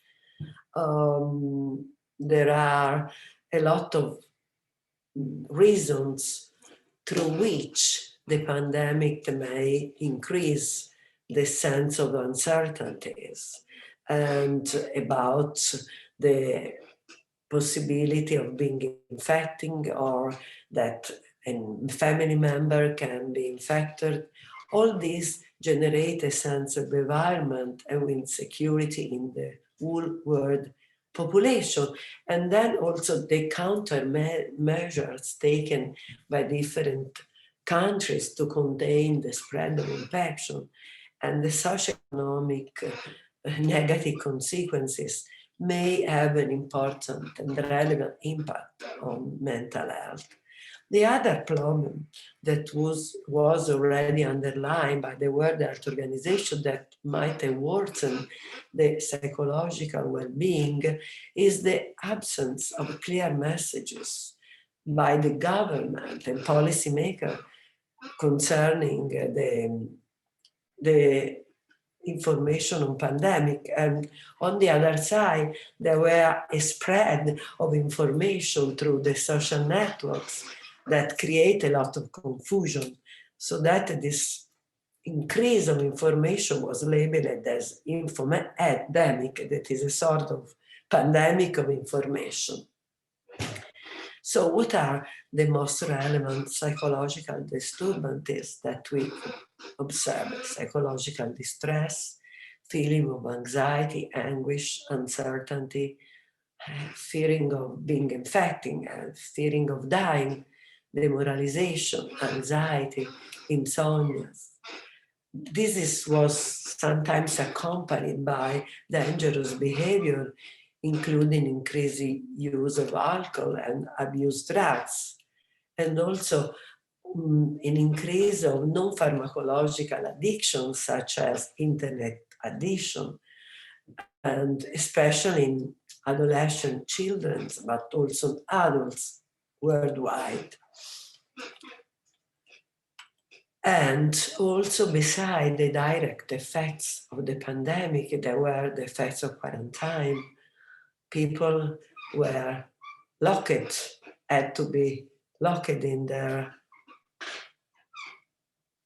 There are a lot of reasons through which the pandemic may increase the sense of uncertainties and about the possibility of being infecting or that a family member can be infected. All these generate a sense of environment and insecurity in the whole world population. And then also the countermeasures taken by different countries to contain the spread of infection and the socioeconomic negative consequences may have an important and relevant impact on mental health. The other problem that was already underlined by the World Health Organization that might have worsened the psychological well-being is the absence of clear messages by the government and policymakers concerning the information on pandemic, and on the other side there were a spread of information through the social networks that create a lot of confusion, so that this increase of information was labeled as infodemic, that is a sort of pandemic of information. So what are the most relevant psychological disturbances that we observe? Psychological distress, feeling of anxiety, anguish, uncertainty, fearing of being infected, fearing of dying, demoralization, anxiety, insomnia. This was sometimes accompanied by dangerous behavior, including increasing use of alcohol and abused drugs, and also an increase of non-pharmacological addictions such as internet addiction, and especially in adolescent children, but also adults worldwide. And also beside the direct effects of the pandemic, there were the effects of quarantine. People were locked, had to be locked in their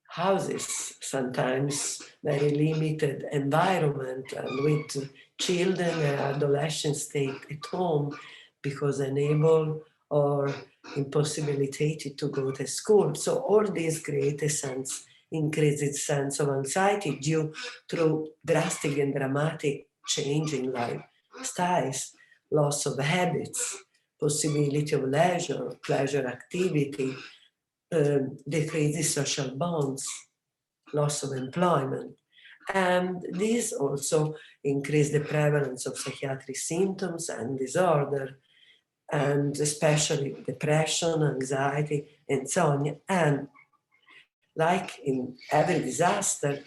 houses, sometimes very limited environment, and with children and adolescents stayed at home because unable or impossibilitated to go to school. So all this create a sense, increased sense of anxiety due to drastic and dramatic change in lifestyles, loss of habits, possibility of leisure, pleasure activity, decreases social bonds, loss of employment. And this also increased the prevalence of psychiatric symptoms and disorder, and especially depression, anxiety, insomnia. And like in every disaster,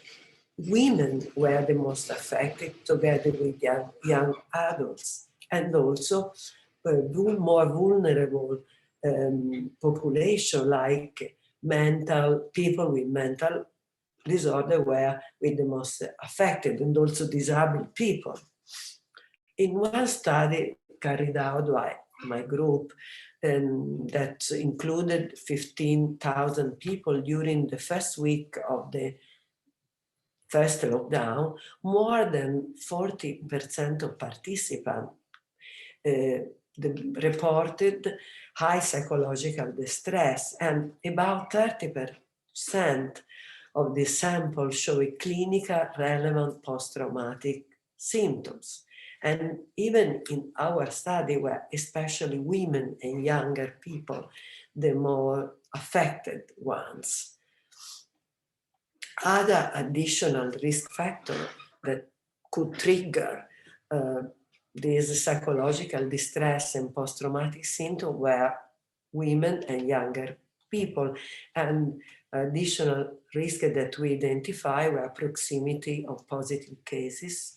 women were the most affected together with young adults, and also more vulnerable population like people with mental disorder were with the most affected, and also disabled people. In one study carried out by my group that included 15,000 people during the first week of the first lockdown, more than 40% of participants reported high psychological distress, and about 30% of the sample showed clinical relevant post-traumatic symptoms. And even in our study, where especially women and younger people, the more affected ones. Other additional risk factors that could trigger this psychological distress and post-traumatic symptoms were women and younger people. And additional risks that we identify were proximity of positive cases,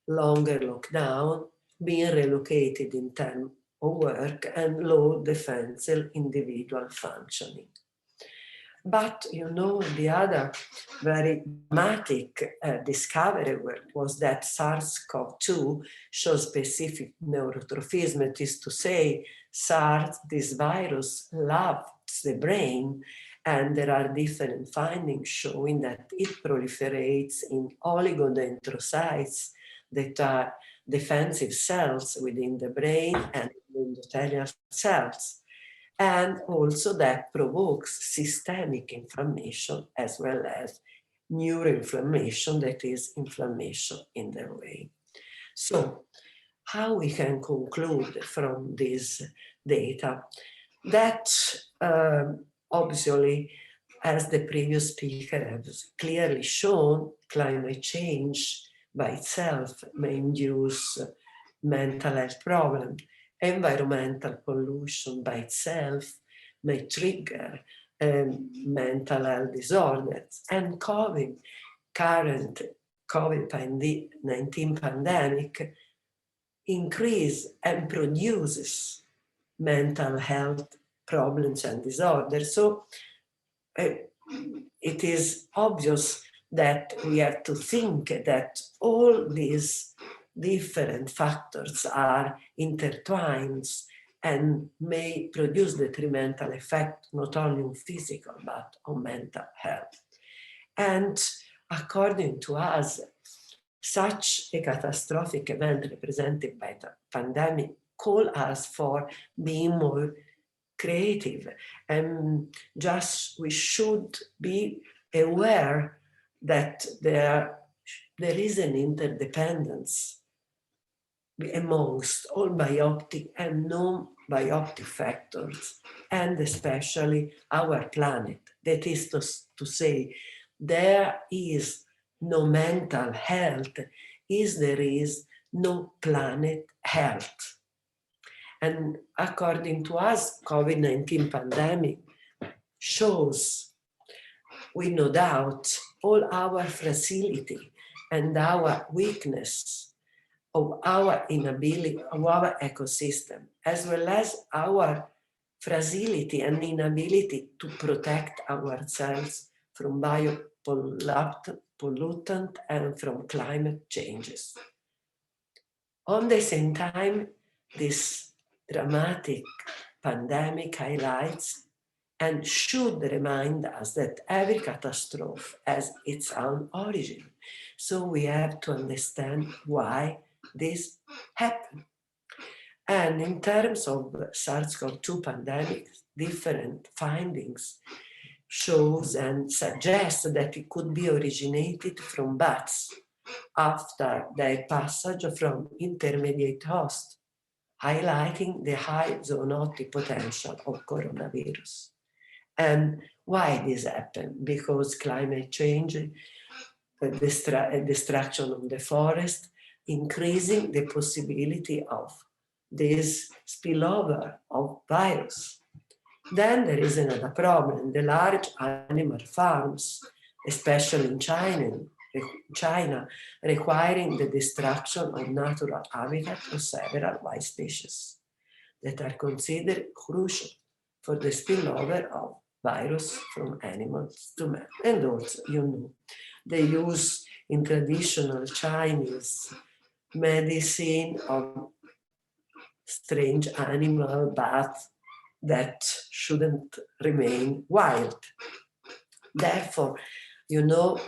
longer lockdown, being relocated in terms of work, and low defensive individual functioning. But the other very dramatic discovery was that SARS-CoV-2 shows specific neurotrophism. It is to say, SARS, this virus, loves the brain, and there are different findings showing that it proliferates in oligodendrocytes that are defensive cells within the brain and endothelial cells, and also that provokes systemic inflammation as well as neuroinflammation, that is inflammation in the brain. So how we can conclude from this data that obviously, as the previous speaker has clearly shown, climate change by itself may induce mental health problems. Environmental pollution by itself may trigger mental health disorders, and current COVID-19 pandemic increase and produces mental health problems and disorders. So it is obvious that we have to think that all these different factors are intertwined and may produce detrimental effect not only on physical but on mental health. And according to us, such a catastrophic event represented by the pandemic call us for being more creative, and just we should be aware that there is an interdependence amongst all biotic and non-biotic factors, and especially our planet. That is to say, there is no mental health if there is no planet health. And according to us, COVID-19 pandemic shows, with no doubt, all our fragility and our weakness of our inability, of our ecosystem, as well as our fragility and inability to protect ourselves from biopollutant and from climate changes. On the same time, this dramatic pandemic highlights and should remind us that every catastrophe has its own origin. So we have to understand why this happened. And in terms of SARS-CoV-2 pandemic, different findings shows and suggest that it could be originated from bats after their passage from intermediate host, highlighting the high zoonotic potential of coronavirus. And why this happened? Because climate change, destruction of the forest, increasing the possibility of this spillover of virus. Then there is another problem. The large animal farms, especially in China, requiring the destruction of natural habitat of several wild species that are considered crucial for the spillover of virus from animals to man. And also, you know, they use in traditional Chinese medicine of strange animal bats that shouldn't remain wild. Therefore, you know,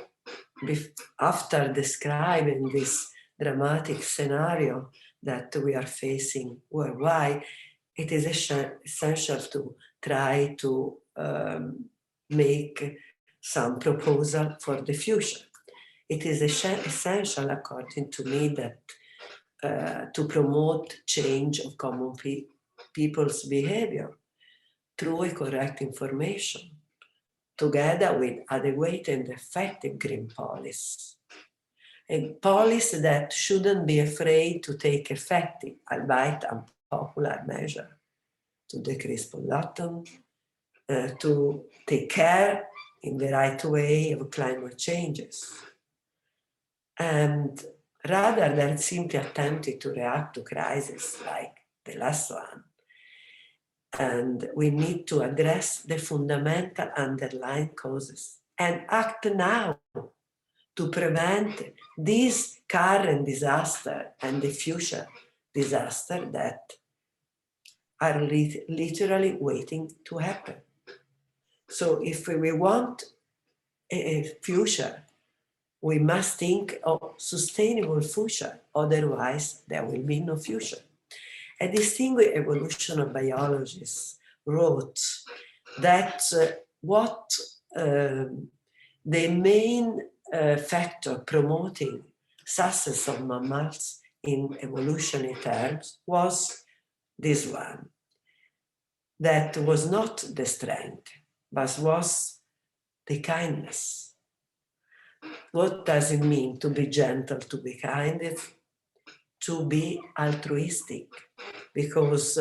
after describing this dramatic scenario that we are facing worldwide, it is essential to try to make some proposal for the future. It is essential, according to me, that to promote change of common people's behavior through a correct information, together with adequate and effective green policy. A policy that shouldn't be afraid to take effective, albeit unpopular measure to decrease pollution, to take care in the right way of climate changes. And rather than simply attempting to react to crises like the last one, and we need to address the fundamental underlying causes and act now to prevent this current disaster and the future disaster that are literally waiting to happen. So if we want a future, we must think of sustainable future, otherwise there will be no future. A distinguished evolutionary biologist wrote that what the main factor promoting success of mammals in evolutionary terms was this one, that was not the strength, but was the kindness. What does it mean to be gentle, to be kind? To be altruistic, because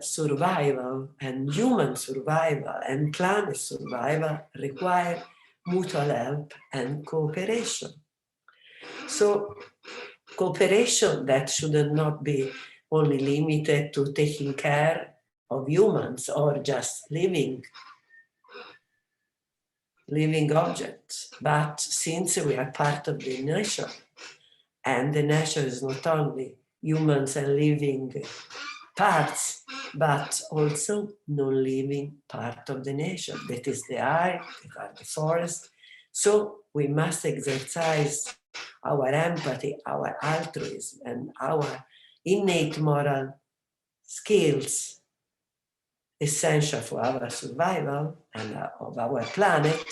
survival and human survival and planet survival require mutual help and cooperation. So cooperation that should not be only limited to taking care of humans or just living living objects. But since we are part of the nature, and the nature is not only humans and living parts, but also non-living part of the nature, that is the air, that are the forest. So we must exercise our empathy, our altruism, and our innate moral skills essential for our survival and of our planet,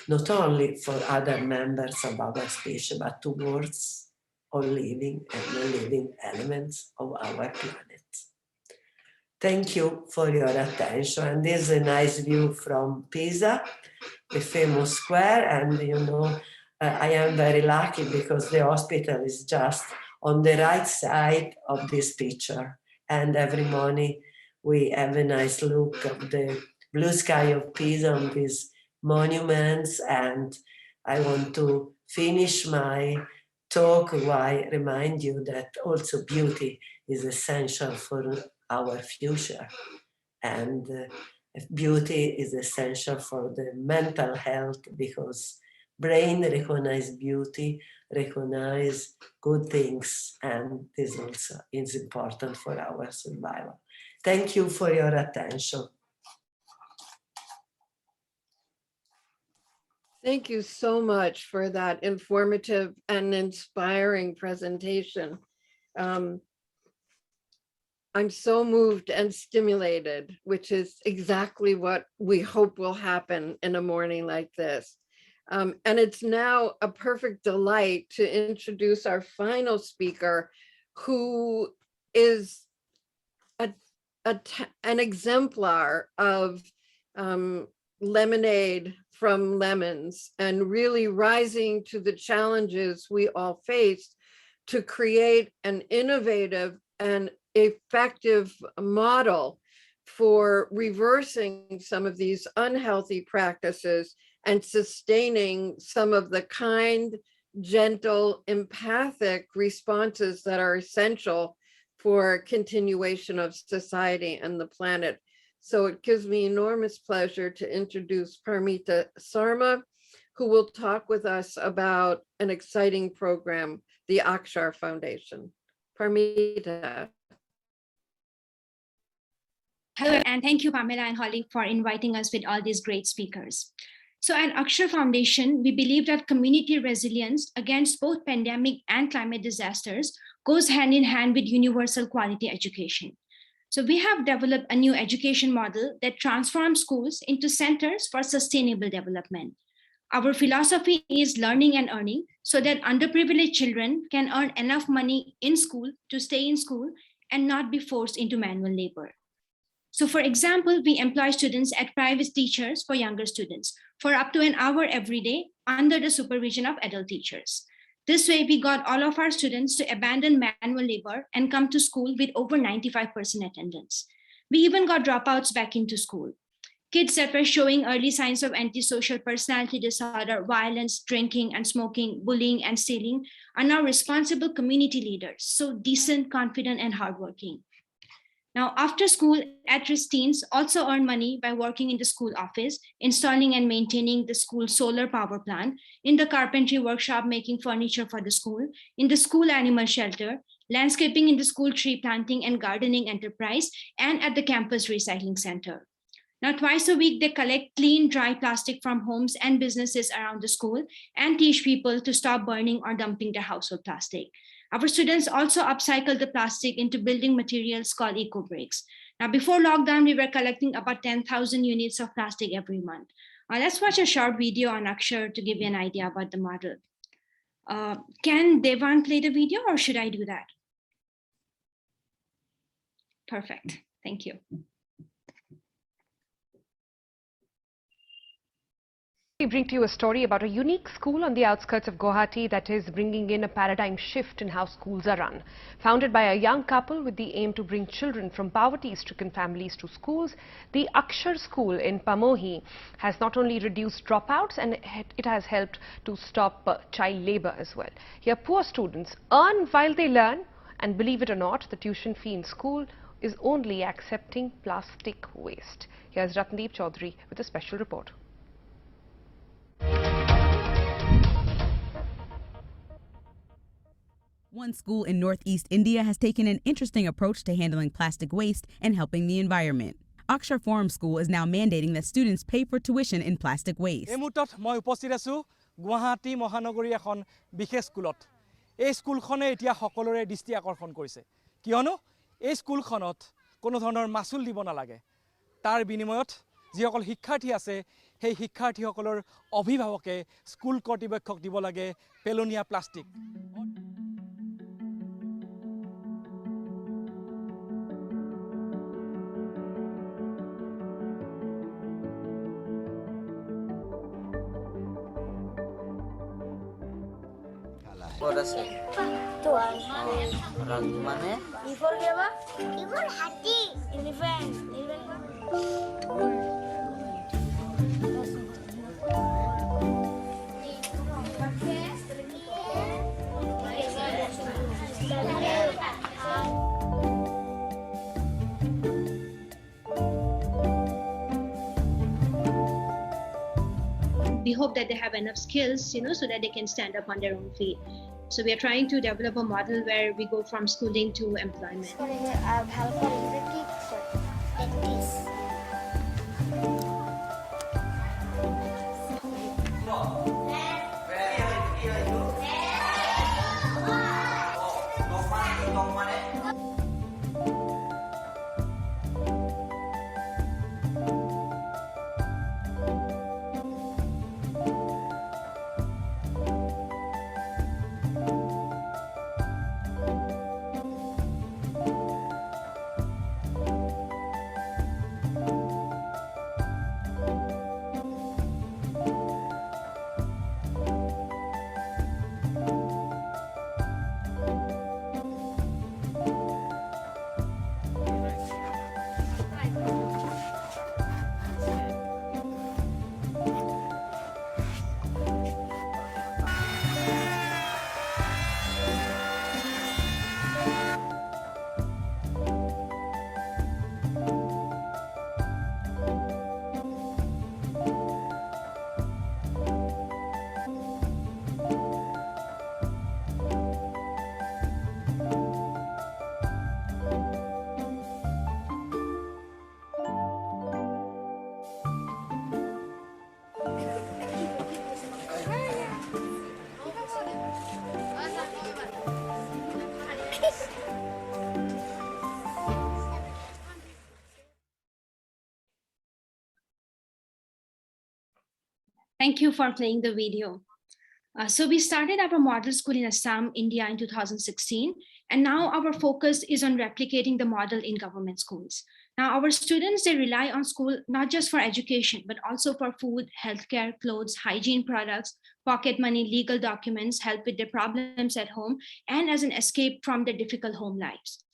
not only for other members of our species, but towards all living and non-living elements of our planet. Thank you for your attention. And this is a nice view from Pisa, the famous square. And you know, I am very lucky because the hospital is just on the right side of this picture. And every morning we have a nice look of the blue sky of Pisa on these monuments. And I want to finish my talk while remind you that also beauty is essential for our future. And beauty is essential for the mental health because brain recognize beauty, recognize good things, and this also is important for our survival. Thank you for your attention. Thank you so much for that informative and inspiring presentation. I'm so moved and stimulated, which is exactly what we hope will happen in a morning like this. And it's now a perfect delight to introduce our final speaker, who is an exemplar of lemonade from lemons and really rising to the challenges we all face to create an innovative and effective model for reversing some of these unhealthy practices and sustaining some of the kind, gentle, empathic responses that are essential for continuation of society and the planet. So it gives me enormous pleasure to introduce Parmita Sarma, who will talk with us about an exciting program, the Akshar Foundation. Parmita. Hello, and thank you, Pamela and Holly, for inviting us with all these great speakers. So at Akshar Foundation, we believe that community resilience against both pandemic and climate disasters goes hand in hand with universal quality education. So we have developed a new education model that transforms schools into centers for sustainable development. Our philosophy is learning and earning so that underprivileged children can earn enough money in school to stay in school and not be forced into manual labor. So for example, we employ students at private teachers for younger students for up to an hour every day under the supervision of adult teachers. This way, we got all of our students to abandon manual labor and come to school with over 95% attendance. We even got dropouts back into school. Kids that were showing early signs of antisocial personality disorder, violence, drinking and smoking, bullying and stealing are now responsible community leaders, so decent, confident, and hardworking. Now, after school, at-risk teens also earn money by working in the school office, installing and maintaining the school solar power plant, in the carpentry workshop making furniture for the school, in the school animal shelter, landscaping in the school tree planting and gardening enterprise, and at the campus recycling center. Now, twice a week, they collect clean, dry plastic from homes and businesses around the school and teach people to stop burning or dumping their household plastic. Our students also upcycle the plastic into building materials called eco-bricks. Now, before lockdown, we were collecting about 10,000 units of plastic every month. Let's watch a short video on Akshar to give you an idea about the model. Can Devan play the video or should I do that? Perfect, thank you. We bring to you a story about a unique school on the outskirts of Guwahati that is bringing in a paradigm shift in how schools are run. Founded by a young couple with the aim to bring children from poverty-stricken families to schools, the Akshar school in Pamohi has not only reduced dropouts, and it has helped to stop child labor as well. Here, poor students earn while they learn, and believe it or not, the tuition fee in school is only accepting plastic waste. Here's Ratndeep Chaudhary with a special report. One school in Northeast India has taken an interesting approach to handling plastic waste and helping the environment. Akshar Forum School is now mandating that students pay for tuition in plastic waste. এই মুহূৰ্তত মই উপস্থিত আছো গুৱাহাটী মহানগৰী এখন বিশেষ স্কুলত। এই স্কুলখনে এতিয়া সকলোৰে দৃষ্টি আকৰ্ষণ কৰিছে কিয়নো এই স্কুলখনত কোনো ধৰণৰ মাচুল দিব নালাগে। তাৰ বিনিময়ত যিসকল শিক্ষাৰ্থী আছে সেই শিক্ষাৰ্থীসকলৰ অভিভাৱকে স্কুল কৰ্তৃপক্ষক দিব লাগে পেলনীয়া plastic. What is it? Tuan. Orang mana? Before apa? Before hati. Elephant. We hope that they have enough skills, so that they can stand up on their own feet. So we are trying to develop a model where we go from schooling to employment. Thank you for playing the video. So we started our model school in Assam, India in 2016, and now our focus is on replicating the model in government schools. Now our students, they rely on school not just for education, but also for food, healthcare, clothes, hygiene products, pocket money, legal documents, help with their problems at home, and as an escape from their difficult home lives.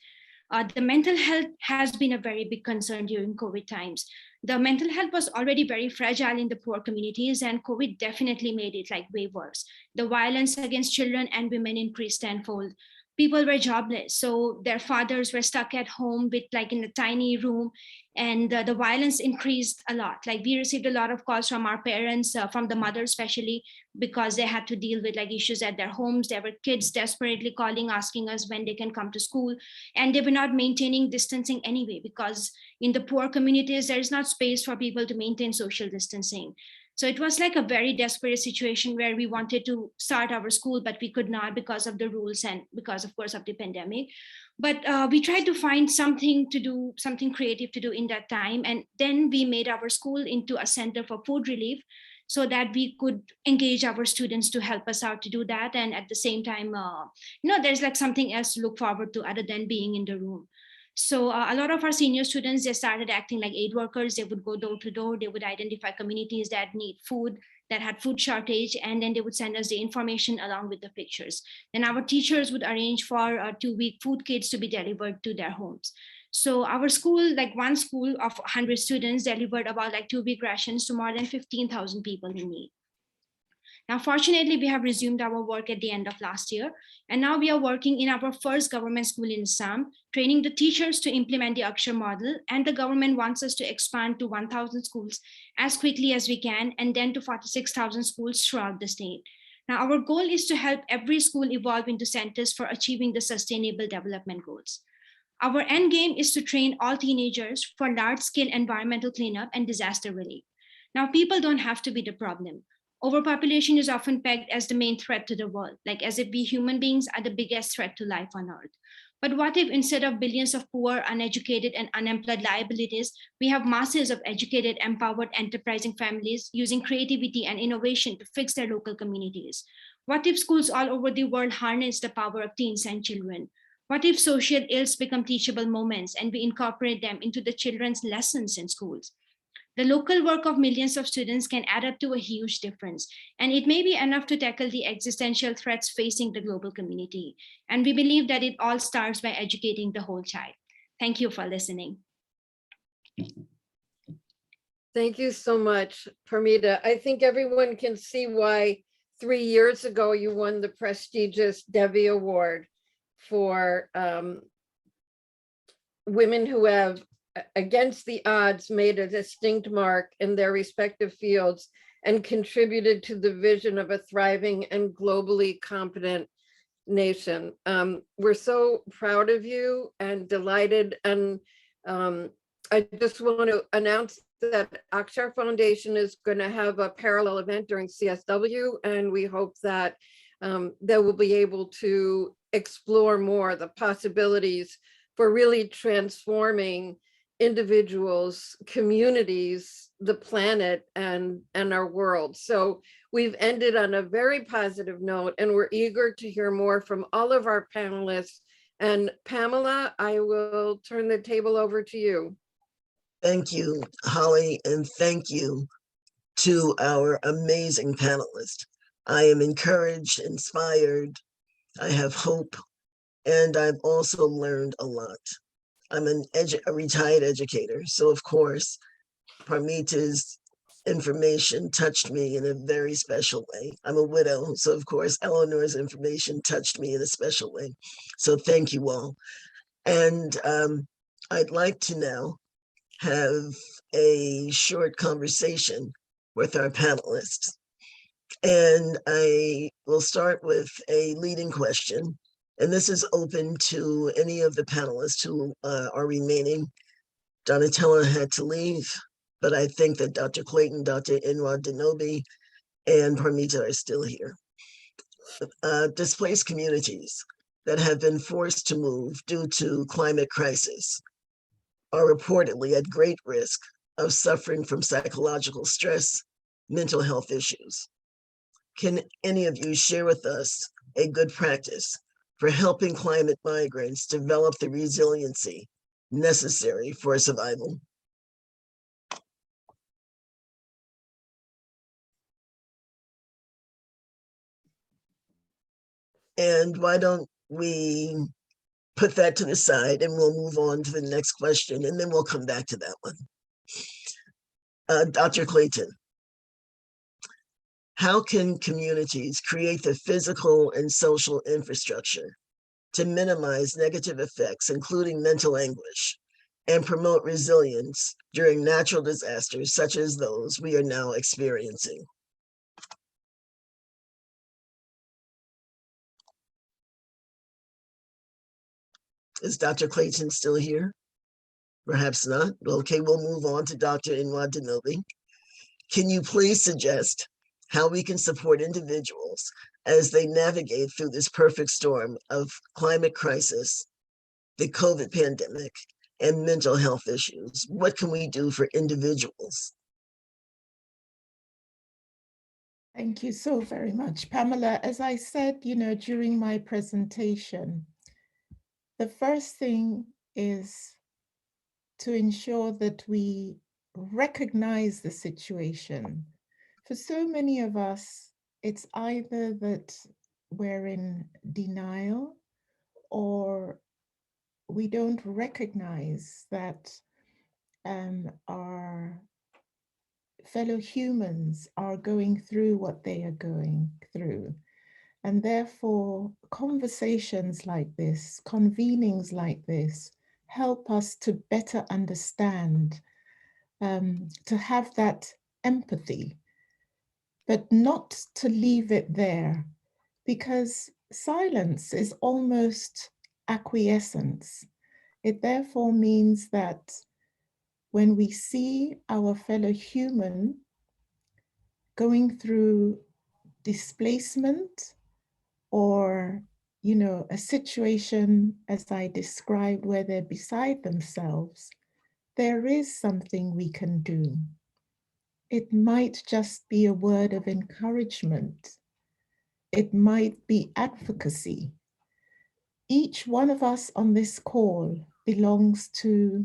The mental health has been a very big concern during COVID times. The mental health was already very fragile in the poor communities, and COVID definitely made it like way worse. The violence against children and women increased tenfold. People were jobless, so their fathers were stuck at home with like in a tiny room, and the violence increased a lot. Like we received a lot of calls from our parents, from the mothers especially, because they had to deal with like issues at their homes. There were kids desperately calling, asking us when they can come to school, and they were not maintaining distancing anyway, because in the poor communities, there is not space for people to maintain social distancing. So it was like a very desperate situation where we wanted to start our school, but we could not because of the rules and because, of course, of the pandemic. But we tried to find something to do, something creative to do in that time. And then we made our school into a center for food relief so that we could engage our students to help us out to do that. And at the same time, there's like something else to look forward to other than being in the room. So a lot of our senior students, they started acting like aid workers. They would go door to door. They would identify communities that need food, that had food shortage, and then they would send us the information along with the pictures. Then our teachers would arrange for 2-week food kits to be delivered to their homes. So our school, like one school of 100 students, delivered about like 2-week rations to more than 15,000 people in need. Now, fortunately, we have resumed our work at the end of last year, and now we are working in our first government school in Assam, training the teachers to implement the Akshar model, and the government wants us to expand to 1,000 schools as quickly as we can, and then to 46,000 schools throughout the state. Now, our goal is to help every school evolve into centers for achieving the Sustainable Development Goals. Our end game is to train all teenagers for large-scale environmental cleanup and disaster relief. Now, people don't have to be the problem. Overpopulation is often pegged as the main threat to the world, like as if we human beings are the biggest threat to life on Earth. But what if instead of billions of poor, uneducated, and unemployed liabilities, we have masses of educated, empowered, enterprising families using creativity and innovation to fix their local communities? What if schools all over the world harness the power of teens and children? What if social ills become teachable moments and we incorporate them into the children's lessons in schools? The local work of millions of students can add up to a huge difference, and it may be enough to tackle the existential threats facing the global community. And we believe that it all starts by educating the whole child. Thank you for listening. Thank you so much, Parmita. I think everyone can see why 3 years ago you won the prestigious Devi Award for women who have, against the odds, made a distinct mark in their respective fields and contributed to the vision of a thriving and globally competent nation. We're so proud of you and delighted. And I just want to announce that Akshar Foundation is going to have a parallel event during CSW, and we hope that they will be able to explore more the possibilities for really transforming individuals, communities, the planet, and our world. So we've ended on a very positive note, and we're eager to hear more from all of our panelists. And Pamela, I will turn the table over to you. Thank you, Holly, and thank you to our amazing panelists. I am encouraged, inspired, I have hope, and I've also learned a lot. I'm a retired educator, so of course, Parmita's information touched me in a very special way. I'm a widow, so of course, Eleanor's information touched me in a special way. So thank you all. And I'd like to now have a short conversation with our panelists. And I will start with a leading question. And this is open to any of the panelists who are remaining. Donatella had to leave, but I think that Dr. Clayton, Dr. Inwa Denobi, and Parmita are still here. Displaced communities that have been forced to move due to climate crisis are reportedly at great risk of suffering from psychological stress, mental health issues. Can any of you share with us a good practice for helping climate migrants develop the resiliency necessary for survival? And why don't we put that to the side and we'll move on to the next question, and then we'll come back to that one. Dr. Clayton, how can communities create the physical and social infrastructure to minimize negative effects, including mental anguish, and promote resilience during natural disasters such as those we are now experiencing? Is Dr. Clayton still here? Perhaps not. Okay, we'll move on to Dr. Inwa Denobi. Can you please suggest how we can support individuals as they navigate through this perfect storm of climate crisis, the COVID pandemic, and mental health issues? What can we do for individuals? Thank you so very much, Pamela. As I said, during my presentation, the first thing is to ensure that we recognize the situation. For so many of us, it's either that we're in denial or we don't recognize that our fellow humans are going through what they are going through. And therefore, conversations like this, convenings like this, help us to better understand, to have that empathy. but not to leave it there, because silence is almost acquiescence. It therefore means that when we see our fellow human going through displacement or, a situation as I described where they're beside themselves, there is something we can do. It might just be a word of encouragement. It might be advocacy. Each one of us on this call belongs to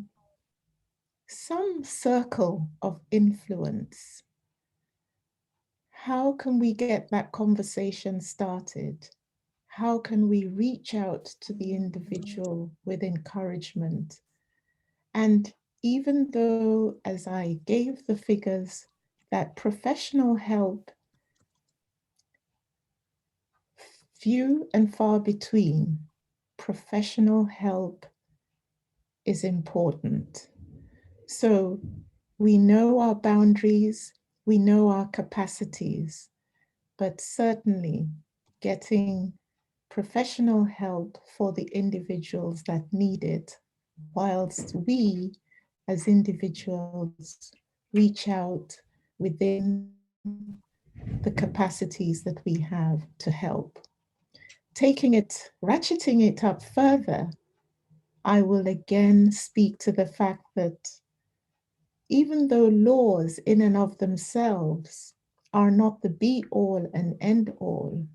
some circle of influence. How can we get that conversation started? How can we reach out to the individual with encouragement? And even though, as I gave the figures, that professional help, few and far between, professional help is important. So we know our boundaries, we know our capacities, but certainly getting professional help for the individuals that need it, whilst we as individuals reach out within the capacities that we have to help. Ratcheting it up further, I will again speak to the fact that even though laws in and of themselves are not the be all and end all,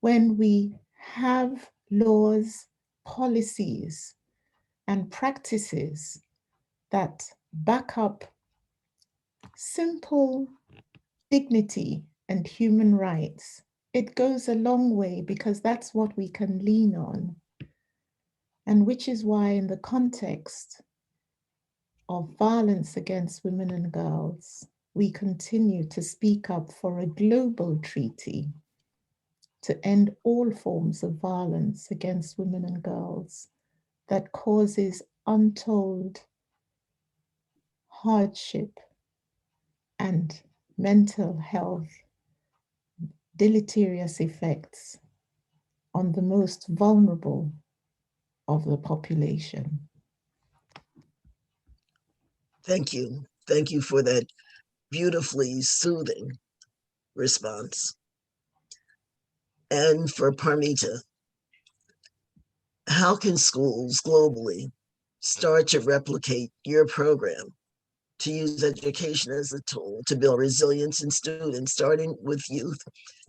when we have laws, policies, and practices that back up simple dignity and human rights, it goes a long way, because that's what we can lean on. And which is why, in the context of violence against women and girls, we continue to speak up for a global treaty to end all forms of violence against women and girls that causes untold hardship and mental health deleterious effects on the most vulnerable of the population. Thank you. Thank you for that beautifully soothing response. And for Parmita, how can schools globally start to replicate your program to use education as a tool to build resilience in students, starting with youth,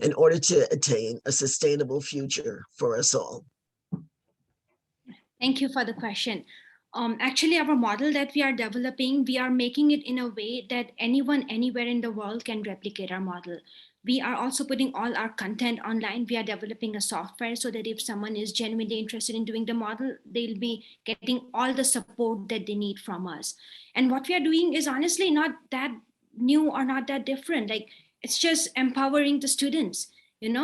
in order to attain a sustainable future for us all? Thank you for the question. Actually, our model that we are developing, we are making it in a way that anyone, anywhere in the world can replicate our model. We are also putting all our content online. We are developing a software so that if someone is genuinely interested in doing the model, they'll be getting all the support that they need from us. And what we are doing is honestly not that new or not that different. Like, it's just empowering the students.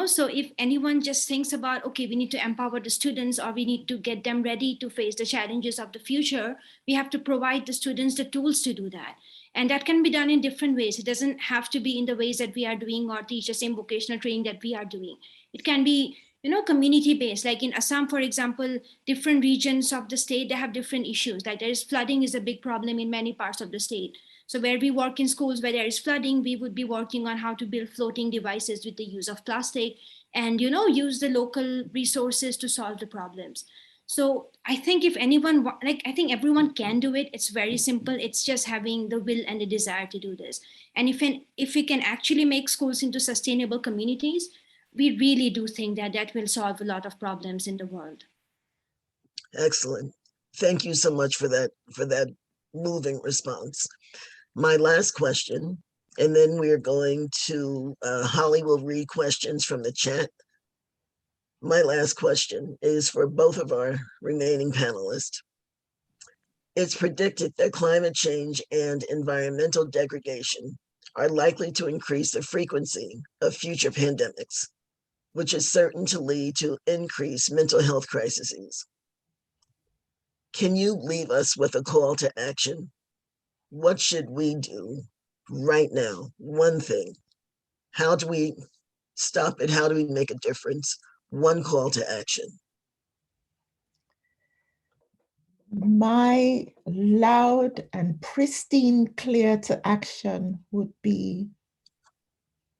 So if anyone just thinks about, okay, we need to empower the students, or we need to get them ready to face the challenges of the future, we have to provide the students the tools to do that. And that can be done in different ways. It doesn't have to be in the ways that we are doing or teach the same vocational training that we are doing. It can be, community based. Like in Assam, for example, different regions of the state, they have different issues. Like flooding is a big problem in many parts of the state. So where we work in schools where there is flooding, we would be working on how to build floating devices with the use of plastic and, use the local resources to solve the problems. So I think if anyone, I think everyone can do it. It's very simple. It's just having the will and the desire to do this. And if we can actually make schools into sustainable communities, we really do think that that will solve a lot of problems in the world. Excellent. Thank you so much for that moving response. My last question, and then we're going to, Holly will read questions from the chat. My last question is for both of our remaining panelists. It's predicted that climate change and environmental degradation are likely to increase the frequency of future pandemics, which is certain to lead to increased mental health crises. Can you leave us with a call to action? What should we do right now? One thing. How do we stop it? How do we make a difference? One call to action. My loud and pristine clear to action would be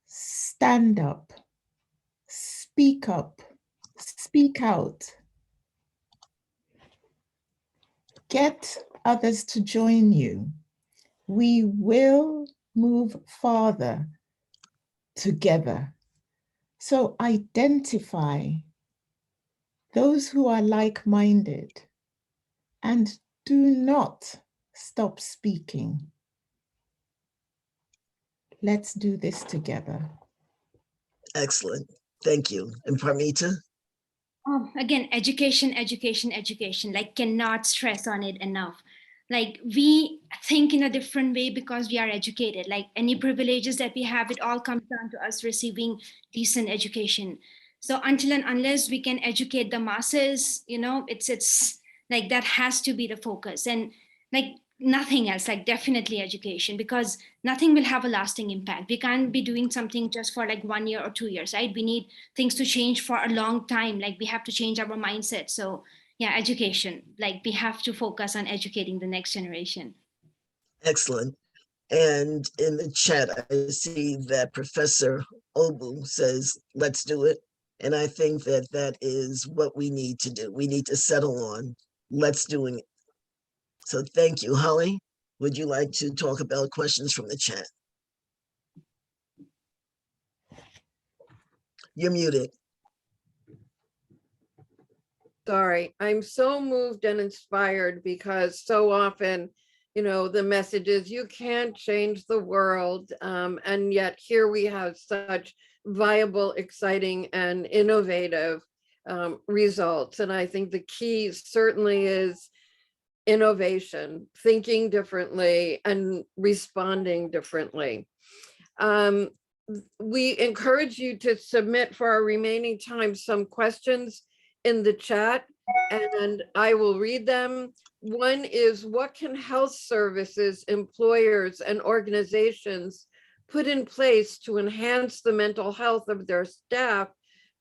stand up, speak out, get others to join you. We will move farther together. So identify those who are like-minded and do not stop speaking. Let's do this together. Excellent. Thank you. And Parmita? Again, education, like cannot stress on it enough. Like we think in a different way because we are educated, like any privileges that we have, it all comes down to us receiving decent education. So until and unless we can educate the masses, it's like that has to be the focus, and like nothing else, like definitely education, because nothing will have a lasting impact. We can't be doing something just for like 1 year or 2 years, right? We need things to change for a long time. Like we have to change our mindset. So yeah, education, like we have to focus on educating the next generation. Excellent. And in the chat, I see that Professor Obu says, let's do it. And I think that that is what we need to do. We need to settle on let's doing it. So thank you. Holly, would you like to talk about questions from the chat? You're muted. Sorry, I'm so moved and inspired because so often, the message is you can't change the world. And yet here we have such viable, exciting, and innovative results. And I think the key certainly is innovation, thinking differently and responding differently. We encourage you to submit for our remaining time some questions in the chat, and I will read them. One is, what can health services, employers, and organizations put in place to enhance the mental health of their staff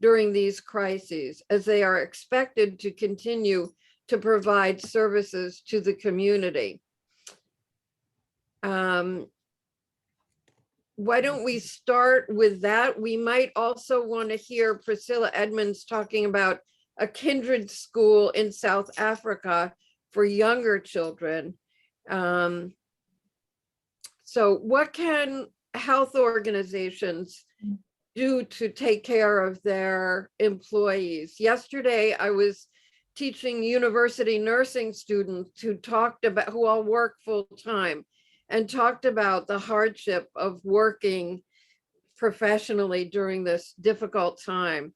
during these crises, as they are expected to continue to provide services to the community? Why don't we start with that? We might also want to hear Priscilla Edmonds talking about a kindred school in South Africa for younger children. So what can health organizations do to take care of their employees? Yesterday, I was teaching university nursing students who all work full time, and talked about the hardship of working professionally during this difficult time.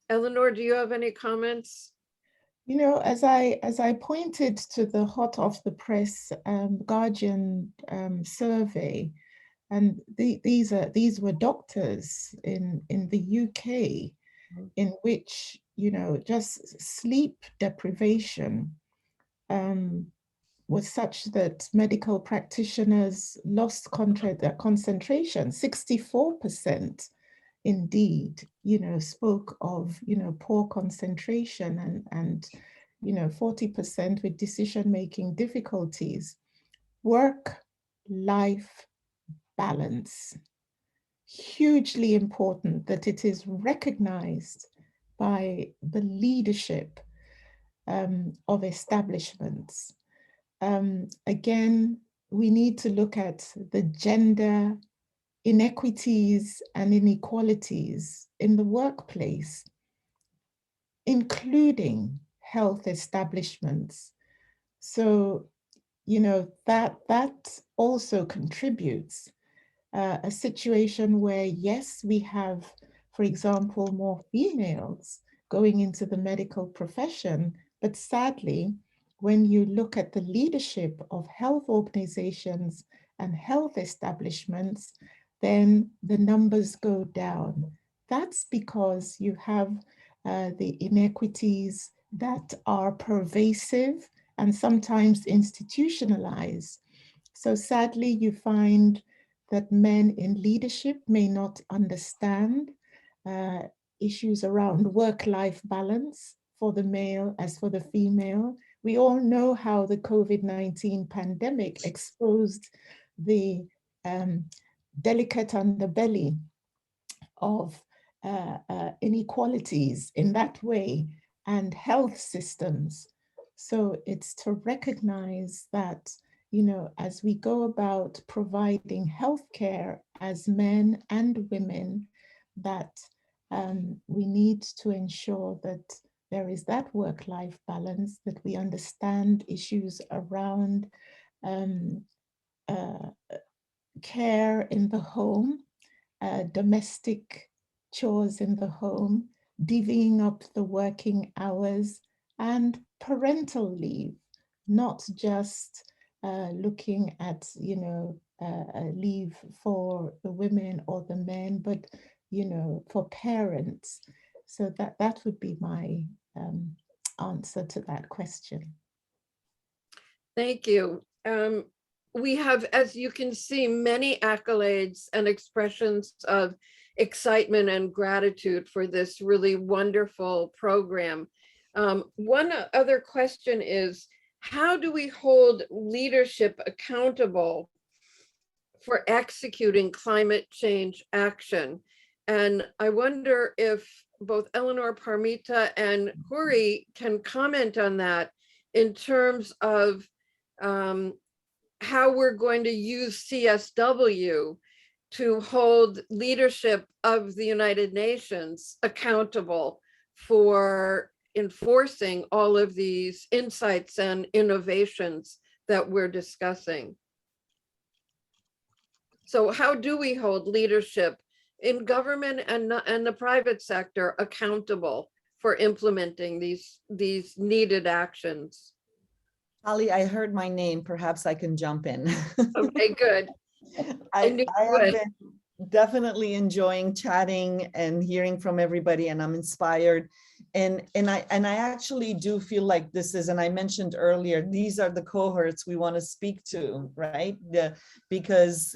Eleanor, do you have any comments? As I pointed to the hot off the press Guardian survey, and these were doctors in the UK, in which just sleep deprivation was such that medical practitioners lost their concentration. 64% indeed, spoke of, poor concentration, and 40% with decision-making difficulties. Work-life balance. Hugely important that it is recognized by the leadership of establishments. Again, we need to look at the gender inequities and inequalities in the workplace, including health establishments. So, that also contributes a situation where, yes, we have, for example, more females going into the medical profession, but sadly, when you look at the leadership of health organizations and health establishments, then the numbers go down. That's because you have the inequities that are pervasive and sometimes institutionalized. So sadly, you find that men in leadership may not understand issues around work-life balance for the male as for the female. We all know how the COVID-19 pandemic exposed the delicate underbelly of inequalities in that way and health systems. So it's to recognize that, you know, as we go about providing healthcare as men and women, that we need to ensure that there is that work-life balance, that we understand issues around care in the home, domestic chores in the home, divvying up the working hours, and parental leave, not just looking at, you know, leave for the women or the men, but, you know, for parents. So that would be my answer to that question. Thank you. We have, as you can see, many accolades and expressions of excitement and gratitude for this really wonderful program. One other question is, how do we hold leadership accountable for executing climate change action? And I wonder if both Eleanor, Parmita, and Huri can comment on that in terms of how we're going to use CSW to hold leadership of the United Nations accountable for enforcing all of these insights and innovations that we're discussing. So how do we hold leadership in government and the private sector accountable for implementing these needed actions? Ali, I heard my name. Perhaps I can jump in. Okay, good. I have been definitely enjoying chatting and hearing from everybody, and I'm inspired. And I actually do feel like this is, and I mentioned earlier, these are the cohorts we want to speak to, right? Because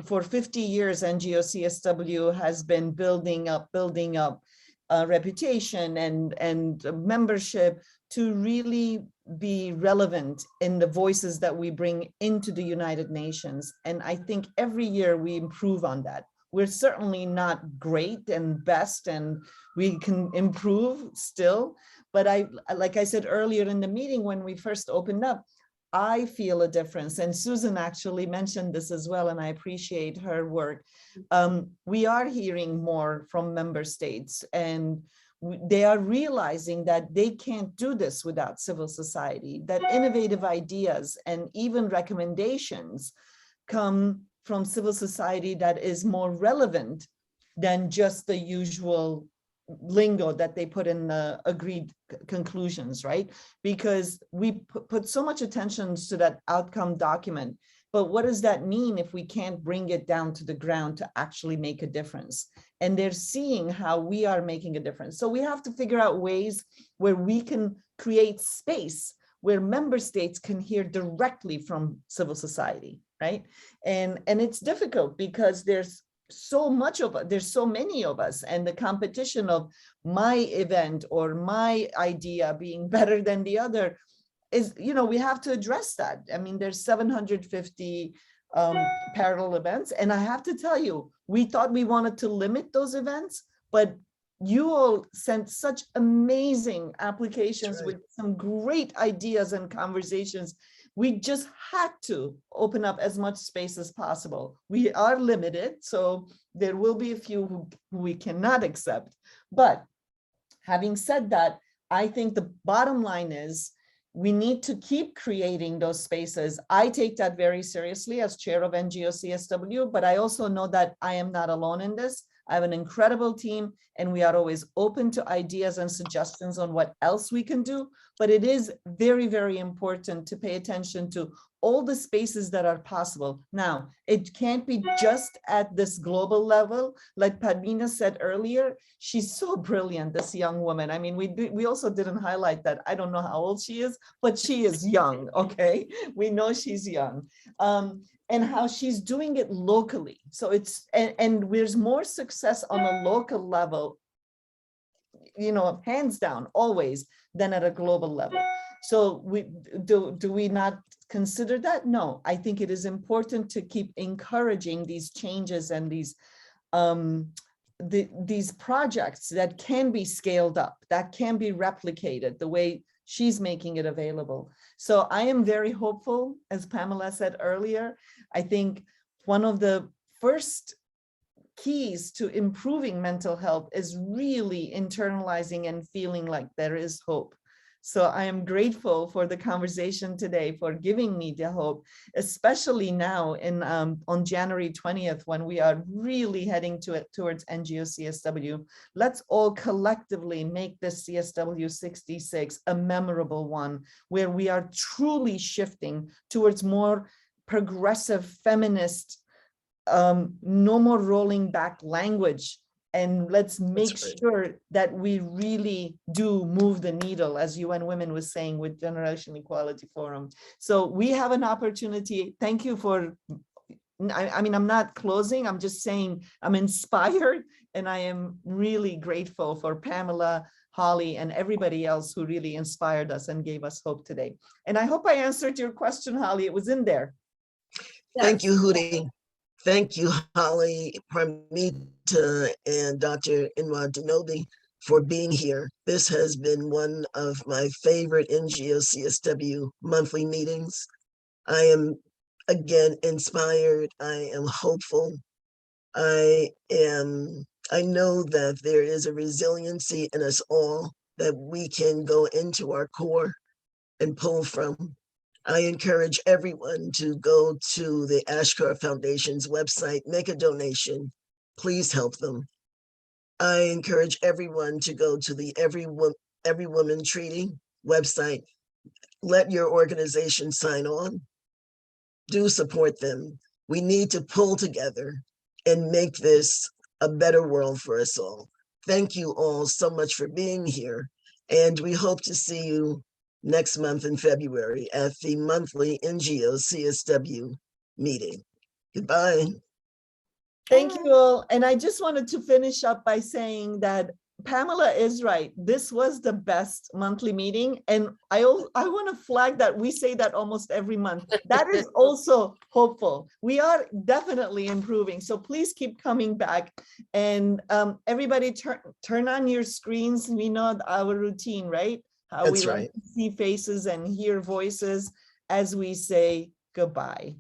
for 50 years, NGO CSW has been building up reputation and membership to really be relevant in the voices that we bring into the United Nations. And I think every year we improve on that. We're certainly not great and best, and we can improve still. But like I said earlier in the meeting when we first opened up, I feel a difference. And Susan actually mentioned this as well, and I appreciate her work. We are hearing more from member states, and they are realizing that they can't do this without civil society, that innovative ideas and even recommendations come from civil society that is more relevant than just the usual lingo that they put in the agreed conclusions, right? Because we put so much attention to that outcome document, but what does that mean if we can't bring it down to the ground to actually make a difference? And they're seeing how we are making a difference. So we have to figure out ways where we can create space where member states can hear directly from civil society, right? And it's difficult because there's so much of it, there's so many of us, and the competition of my event or my idea being better than the other is, you know, we have to address that. I mean, there's 750 parallel events, and I have to tell you, we thought we wanted to limit those events, but you all sent such amazing applications with some great ideas and conversations. We just had to open up as much space as possible. We are limited, so there will be a few who we cannot accept. But having said that, I think the bottom line is we need to keep creating those spaces. I take that very seriously as chair of NGO CSW, but I also know that I am not alone in this. I have an incredible team, and we are always open to ideas and suggestions on what else we can do. But it is very, very important to pay attention to all the spaces that are possible. Now, it can't be just at this global level. Like Padmina said earlier, she's so brilliant, this young woman. I mean, we also didn't highlight that. I don't know how old she is, but she is young, okay? We know she's young. And how she's doing it locally. So it's, and there's more success on a local level, you know, hands down, always, than at a global level. So do we not consider that? No, I think it is important to keep encouraging these changes and these projects that can be scaled up, that can be replicated the way she's making it available. So I am very hopeful, as Pamela said earlier. I think one of the first keys to improving mental health is really internalizing and feeling like there is hope. So I am grateful for the conversation today, for giving me the hope, especially now in on January 20th, when we are really heading towards NGO CSW. Let's all collectively make this CSW 66 a memorable one, where we are truly shifting towards more progressive feminist, no more rolling back language. And let's make sure that we really do move the needle, as UN Women was saying with Generational Equality Forum. So we have an opportunity. Thank you for, I mean, I'm not closing, I'm just saying I'm inspired, and I am really grateful for Pamela, Holly, and everybody else who really inspired us and gave us hope today. And I hope I answered your question, Holly. It was in there. Thank you, Hudi. Thank you, Holly, Parmita, and Dr. Inwa Denobi for being here. This has been one of my favorite NGO CSW monthly meetings. I am, again, inspired. I am hopeful. I know that there is a resiliency in us all that we can go into our core and pull from. I encourage everyone to go to the Ashkar Foundation's website, make a donation, please help them. I encourage everyone to go to the Every Woman Treaty website, let your organization sign on, do support them. We need to pull together and make this a better world for us all. Thank you all so much for being here, and we hope to see you next month in February at the monthly NGO CSW meeting. Goodbye. Thank you all. And I just wanted to finish up by saying that Pamela is right. This was the best monthly meeting. And I want to flag that we say that almost every month. That is also hopeful. We are definitely improving. So please keep coming back. And everybody turn on your screens. We know our routine, right? How That's we right. like to see faces and hear voices as we say goodbye.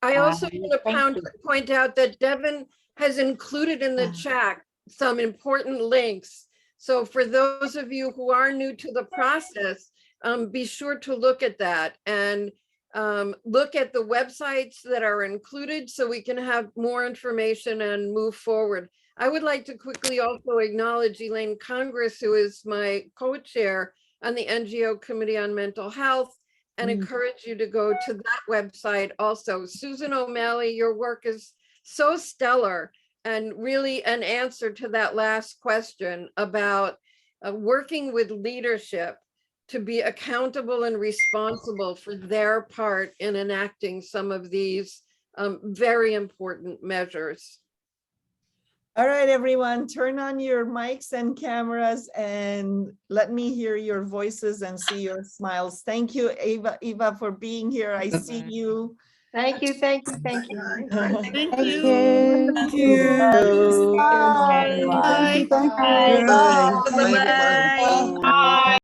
I also want to point out that Devin has included in the chat some important links. So for those of you who are new to the process, be sure to look at that and look at the websites that are included so we can have more information and move forward. I would like to quickly also acknowledge Elaine Congress, who is my co-chair on the NGO Committee on Mental Health, and encourage you to go to that website also. Susan O'Malley, your work is so stellar, and really an answer to that last question about working with leadership to be accountable and responsible for their part in enacting some of these very important measures. All right, everyone, turn on your mics and cameras and let me hear your voices and see your smiles. Thank you, Eva, for being here. I see you. Thank you, thank you, thank you. Thank you. Thank you. Bye. Bye. Thank you. Bye. Bye. Bye. Bye. Bye.